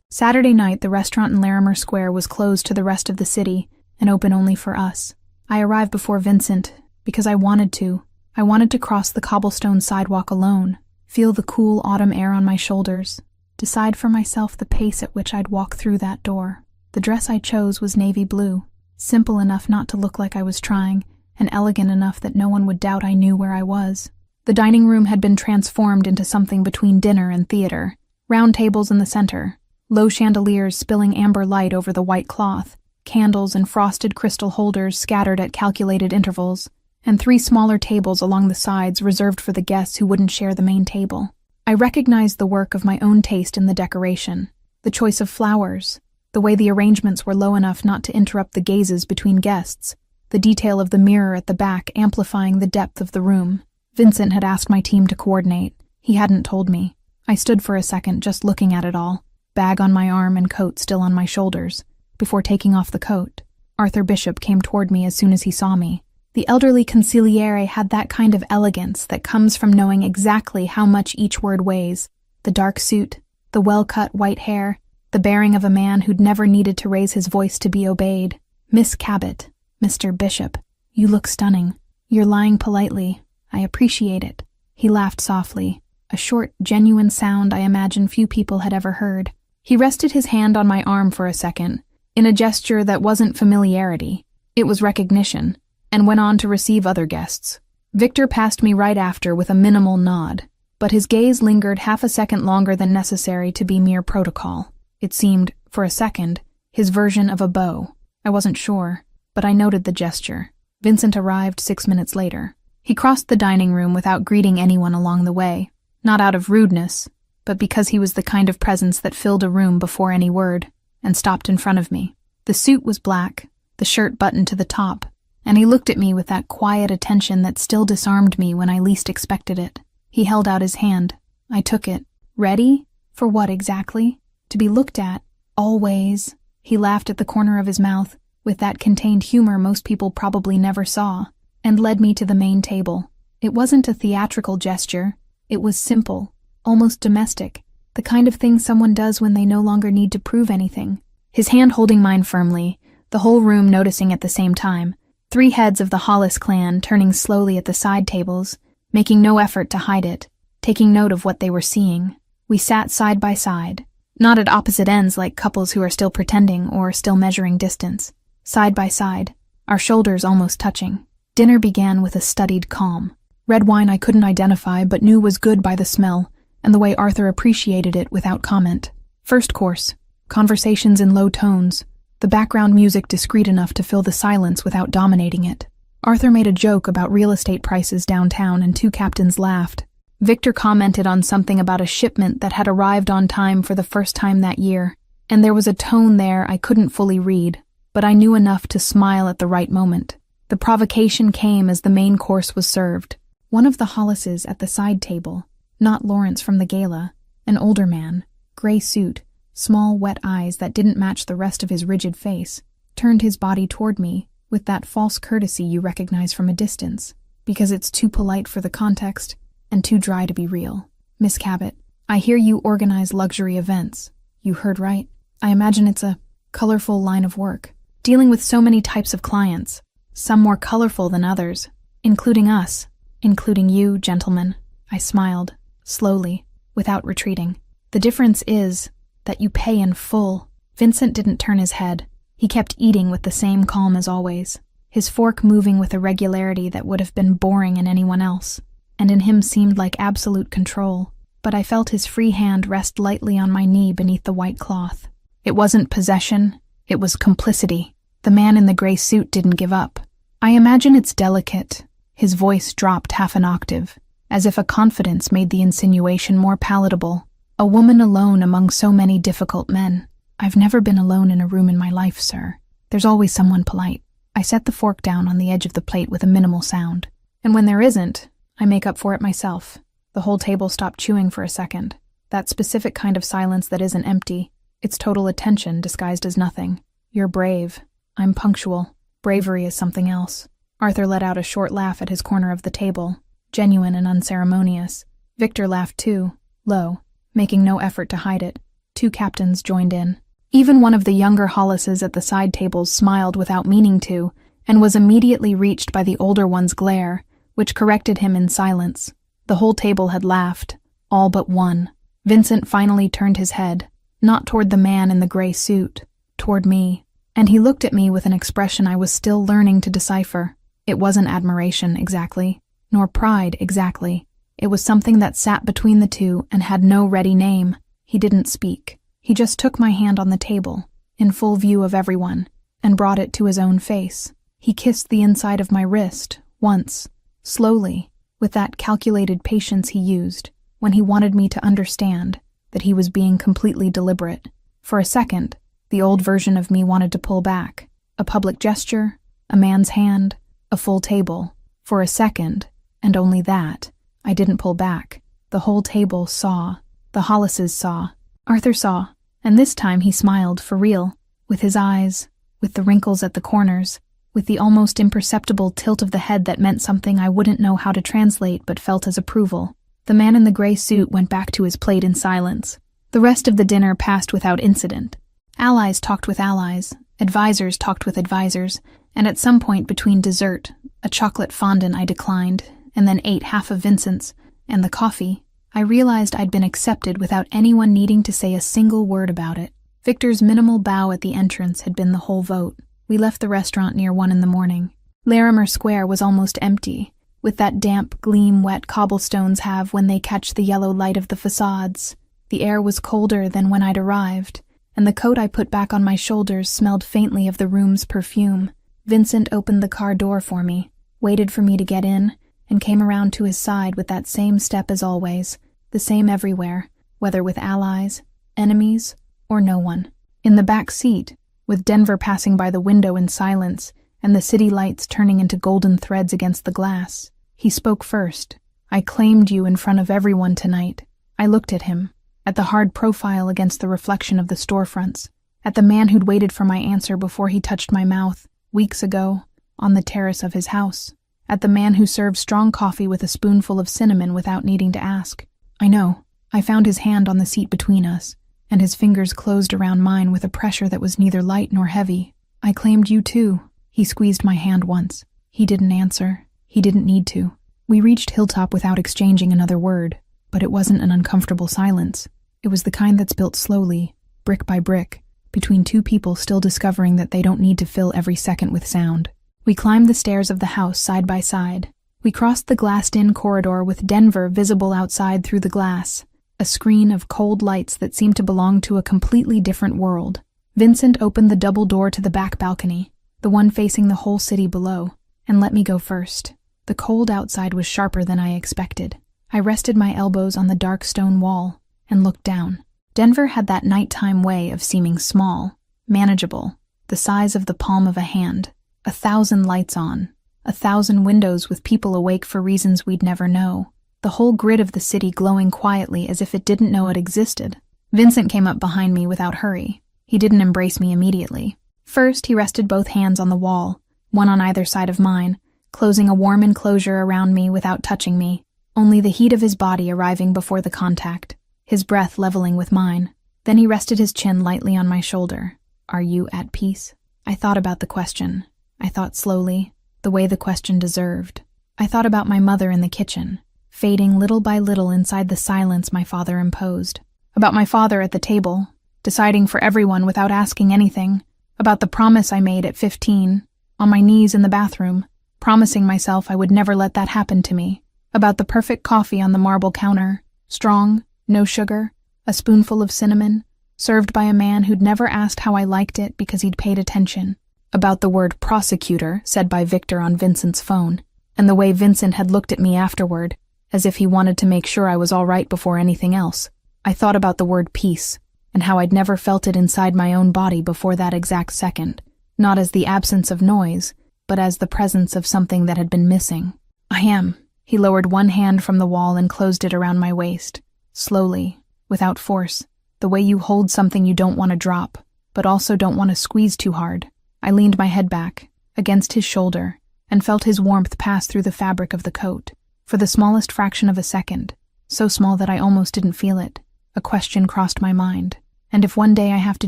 Saturday night, the restaurant in Larimer Square was closed to the rest of the city and open only for us. I arrived before Vincent because I wanted to. I wanted to cross the cobblestone sidewalk alone, feel the cool autumn air on my shoulders, decide for myself the pace at which I'd walk through that door. The dress I chose was navy blue, simple enough not to look like I was trying, and elegant enough that no one would doubt I knew where I was. The dining room had been transformed into something between dinner and theater. Round tables in the center, low chandeliers spilling amber light over the white cloth, candles and frosted crystal holders scattered at calculated intervals, and 3 smaller tables along the sides reserved for the guests who wouldn't share the main table. I recognized the work of my own taste in the decoration, the choice of flowers, the way the arrangements were low enough not to interrupt the gazes between guests, the detail of the mirror at the back amplifying the depth of the room. Vincent had asked my team to coordinate. He hadn't told me. I stood for a second just looking at it all, bag on my arm and coat still on my shoulders. Before taking off the coat, Arthur Bishop came toward me as soon as he saw me. The elderly consigliere had that kind of elegance that comes from knowing exactly how much each word weighs. The dark suit, the well-cut white hair, the bearing of a man who'd never needed to raise his voice to be obeyed. "Miss Cabot, Mr. Bishop, you look stunning. You're lying politely. I appreciate it." He laughed softly, a short, genuine sound I imagine few people had ever heard. He rested his hand on my arm for a second, in a gesture that wasn't familiarity. It was recognition, and went on to receive other guests. Victor passed me right after with a minimal nod, but his gaze lingered half a second longer than necessary to be mere protocol. It seemed, for a second, his version of a bow. I wasn't sure, but I noted the gesture. Vincent arrived 6 minutes later. He crossed the dining room without greeting anyone along the way, not out of rudeness, but because he was the kind of presence that filled a room before any word, and stopped in front of me. The suit was black, the shirt buttoned to the top, and he looked at me with that quiet attention that still disarmed me when I least expected it. He held out his hand. I took it. "Ready? For what exactly?" "To be looked at. Always." He laughed at the corner of his mouth, with that contained humor most people probably never saw, and led me to the main table. It wasn't a theatrical gesture. It was simple, almost domestic, the kind of thing someone does when they no longer need to prove anything. His hand holding mine firmly, the whole room noticing at the same time, 3 heads of the Hollis clan turning slowly at the side tables, making no effort to hide it, taking note of what they were seeing. We sat side by side, not at opposite ends like couples who are still pretending or still measuring distance. Side by side, our shoulders almost touching. Dinner began with a studied calm. Red wine I couldn't identify but knew was good by the smell, and the way Arthur appreciated it without comment. First course, conversations in low tones, the background music discreet enough to fill the silence without dominating it. Arthur made a joke about real estate prices downtown and 2 captains laughed. Victor commented on something about a shipment that had arrived on time for the first time that year, and there was a tone there I couldn't fully read, but I knew enough to smile at the right moment. The provocation came as the main course was served. One of the Hollises at the side table, not Lawrence from the gala, an older man, gray suit, small wet eyes that didn't match the rest of his rigid face, turned his body toward me with that false courtesy you recognize from a distance, because it's too polite for the context and too dry to be real. "Miss Cabot, I hear you organize luxury events." "You heard right. I imagine it's a colorful line of work, dealing with so many types of clients, some more colorful than others, including us, including you, gentlemen. I smiled, slowly, without retreating. The difference is that you pay in full. Vincent didn't turn his head. He kept eating with the same calm as always, his fork moving with a regularity that would have been boring in anyone else, and in him seemed like absolute control. But I felt his free hand rest lightly on my knee beneath the white cloth. It wasn't possession, it was complicity. The man in the gray suit didn't give up. I imagine it's delicate. His voice dropped half an octave, as if a confidence made the insinuation more palatable. A woman alone among so many difficult men. I've never been alone in a room in my life, sir. There's always someone polite. I set the fork down on the edge of the plate with a minimal sound. And when there isn't, I make up for it myself. The whole table stopped chewing for a second. That specific kind of silence that isn't empty. It's total attention disguised as nothing. You're brave. I'm punctual. Bravery is something else. Arthur let out a short laugh at his corner of the table, genuine and unceremonious. Victor laughed too, low, making no effort to hide it. 2 captains joined in. Even one of the younger Hollises at the side tables smiled without meaning to, and was immediately reached by the older one's glare, which corrected him in silence. The whole table had laughed, all but one. Vincent finally turned his head, not toward the man in the gray suit, toward me, and he looked at me with an expression I was still learning to decipher. It wasn't admiration, exactly, nor pride, exactly. It was something that sat between the two and had no ready name. He didn't speak. He just took my hand on the table, in full view of everyone, and brought it to his own face. He kissed the inside of my wrist, once, slowly, with that calculated patience he used, when he wanted me to understand that he was being completely deliberate. For a second, the old version of me wanted to pull back. A public gesture, a man's hand, a full table. For a second, and only that, I didn't pull back. The whole table saw. The Hollises saw. Arthur saw, and this time he smiled for real, with his eyes, with the wrinkles at the corners, with the almost imperceptible tilt of the head that meant something I wouldn't know how to translate but felt as approval. The man in the gray suit went back to his plate in silence. The rest of the dinner passed without incident. Allies talked with allies, advisors talked with advisors, and at some point between dessert, a chocolate fondant I declined, and then ate half of Vincent's, and the coffee, I realized I'd been accepted without anyone needing to say a single word about it. Victor's minimal bow at the entrance had been the whole vote. We left the restaurant near 1 a.m. Larimer Square was almost empty, with that damp gleam wet cobblestones have when they catch the yellow light of the facades. The air was colder than when I'd arrived, and the coat I put back on my shoulders smelled faintly of the room's perfume. Vincent opened the car door for me, waited for me to get in, and came around to his side with that same step as always, the same everywhere, whether with allies, enemies, or no one. In the back seat, with Denver passing by the window in silence and the city lights turning into golden threads against the glass, he spoke first. I claimed you in front of everyone tonight. I looked at him, at the hard profile against the reflection of the storefronts, at the man who'd waited for my answer before he touched my mouth, weeks ago, on the terrace of his house, at the man who served strong coffee with a spoonful of cinnamon without needing to ask. I know. I found his hand on the seat between us, and his fingers closed around mine with a pressure that was neither light nor heavy. I claimed you too. He squeezed my hand once. He didn't answer. He didn't need to. We reached Hilltop without exchanging another word, but it wasn't an uncomfortable silence. It was the kind that's built slowly, brick by brick, between two people still discovering that they don't need to fill every second with sound. We climbed the stairs of the house side by side. We crossed the glassed-in corridor with Denver visible outside through the glass, a screen of cold lights that seemed to belong to a completely different world. Vincent opened the double door to the back balcony, the one facing the whole city below, and let me go first. The cold outside was sharper than I expected. I rested my elbows on the dark stone wall and looked down. Denver had that nighttime way of seeming small, manageable, the size of the palm of a hand. 1,000 lights on, 1,000 windows with people awake for reasons we'd never know. The whole grid of the city glowing quietly as if it didn't know it existed. Vincent came up behind me without hurry. He didn't embrace me immediately. First, he rested both hands on the wall, one on either side of mine, closing a warm enclosure around me without touching me, only the heat of his body arriving before the contact, his breath leveling with mine. Then he rested his chin lightly on my shoulder. Are you at peace? I thought about the question. I thought slowly, the way the question deserved. I thought about my mother in the kitchen, fading little by little inside the silence my father imposed. About my father at the table, deciding for everyone without asking anything. About the promise I made at 15, on my knees in the bathroom, promising myself I would never let that happen to me. About the perfect coffee on the marble counter, strong, no sugar, a spoonful of cinnamon, served by a man who'd never asked how I liked it because he'd paid attention. About the word prosecutor said by Victor on Vincent's phone, and the way Vincent had looked at me afterward, as if he wanted to make sure I was all right before anything else. I thought about the word peace, and how I'd never felt it inside my own body before that exact second, not as the absence of noise, but as the presence of something that had been missing. I am. He lowered one hand from the wall and closed it around my waist, slowly, without force, the way you hold something you don't want to drop, but also don't want to squeeze too hard. I leaned my head back, against his shoulder, and felt his warmth pass through the fabric of the coat. For the smallest fraction of a second, so small that I almost didn't feel it, a question crossed my mind. And if one day I have to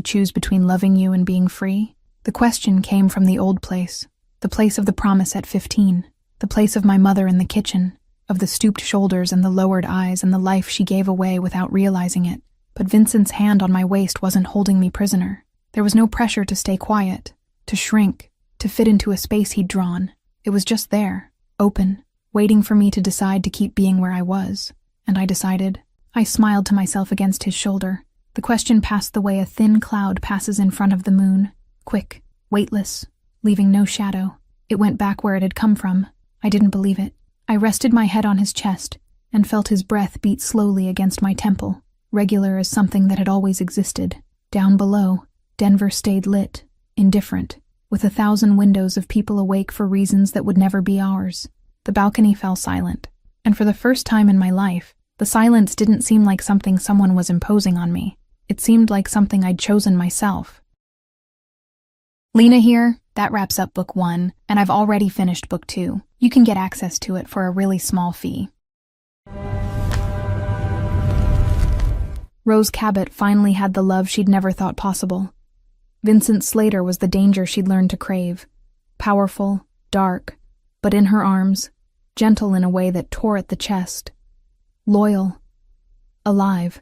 choose between loving you and being free? The question came from the old place, the place of the promise at 15, the place of my mother in the kitchen, of the stooped shoulders and the lowered eyes and the life she gave away without realizing it. But Vincent's hand on my waist wasn't holding me prisoner. There was no pressure to stay quiet, to shrink, to fit into a space he'd drawn. It was just there, open, waiting for me to decide to keep being where I was. And I decided. I smiled to myself against his shoulder. The question passed the way a thin cloud passes in front of the moon, quick, weightless, leaving no shadow. It went back where it had come from. I didn't believe it. I rested my head on his chest and felt his breath beat slowly against my temple, regular as something that had always existed. Down below, Denver stayed lit, indifferent, with 1,000 windows of people awake for reasons that would never be ours. The balcony fell silent, and for the first time in my life, the silence didn't seem like something someone was imposing on me. It seemed like something I'd chosen myself. Lena here. That wraps up book 1, and I've already finished book 2. You can get access to it for a really small fee. Rose Cabot finally had the love she'd never thought possible. Vincent Slater was the danger she'd learned to crave. Powerful, dark, but in her arms, gentle in a way that tore at the chest. Loyal. Alive.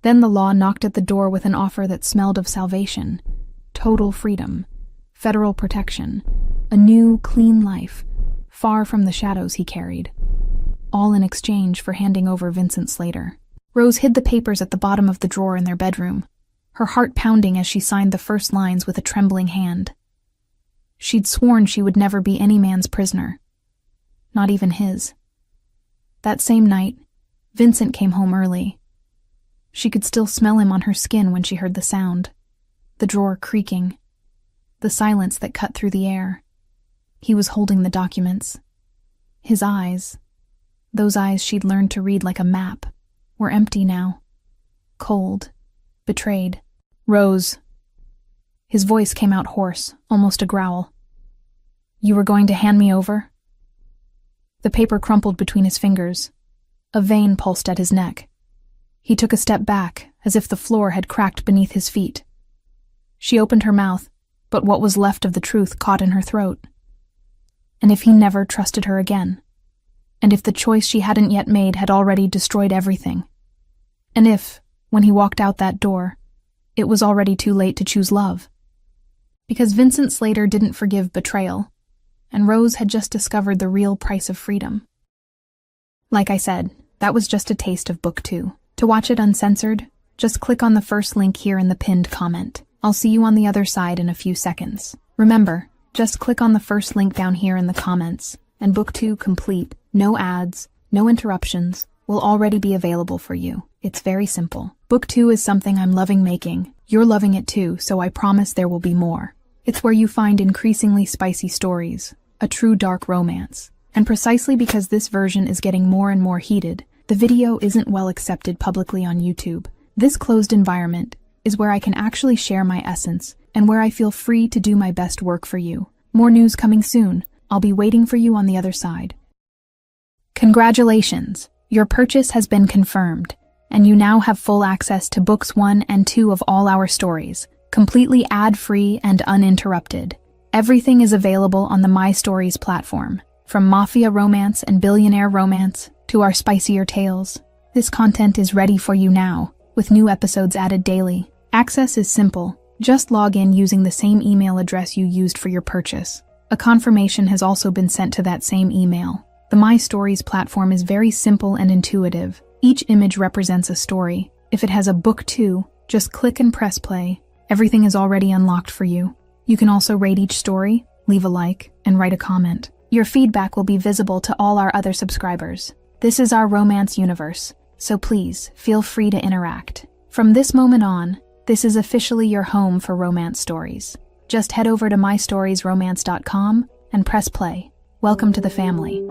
Then the law knocked at the door with an offer that smelled of salvation, total freedom, federal protection, a new, clean life, far from the shadows he carried, all in exchange for handing over Vincent Slater. Rose hid the papers at the bottom of the drawer in their bedroom, her heart pounding as she signed the first lines with a trembling hand. She'd sworn she would never be any man's prisoner, not even his. That same night, Vincent came home early. She could still smell him on her skin when she heard the sound, the drawer creaking, the silence that cut through the air. He was holding the documents. His eyes, those eyes she'd learned to read like a map, were empty now, cold, betrayed. Rose. His voice came out hoarse, almost a growl. You were going to hand me over? The paper crumpled between his fingers. A vein pulsed at his neck. He took a step back, as if the floor had cracked beneath his feet. She opened her mouth, but what was left of the truth caught in her throat. And if he never trusted her again? And if the choice she hadn't yet made had already destroyed everything? And if, when he walked out that door, it was already too late to choose love? Because Vincent Slater didn't forgive betrayal, and Rose had just discovered the real price of freedom. Like I said, that was just a taste of book 2. To watch it uncensored, just click on the first link here in the pinned comment. I'll see you on the other side in a few seconds. Remember, just click on the first link down here in the comments, and book 2 complete, no ads, no interruptions, will already be available for you. It's very simple. Book 2 is something I'm loving making. You're loving it too, so I promise there will be more. It's where you find increasingly spicy stories, a true dark romance. And precisely because this version is getting more and more heated, the video isn't well accepted publicly on YouTube. This closed environment is where I can actually share my essence and where I feel free to do my best work for you. More news coming soon. I'll be waiting for you on the other side. Congratulations! Your purchase has been confirmed, and you now have full access to books 1 and 2 of all our stories. completely ad-free and uninterrupted. Everything is available on the My Stories platform, from Mafia romance and billionaire romance to our spicier tales. This content is ready for you now, with new episodes added daily. Access is simple. Just log in using the same email address you used for your purchase. A confirmation has also been sent to that same email. The My Stories platform is very simple and intuitive. Each image represents a story. If it has a book too, just click and press play. Everything is already unlocked for you. You can also rate each story, leave a like, and write a comment. Your feedback will be visible to all our other subscribers. This is our romance universe, so please feel free to interact. From this moment on, this is officially your home for romance stories. Just head over to mystoriesromance.com and press play. Welcome to the family.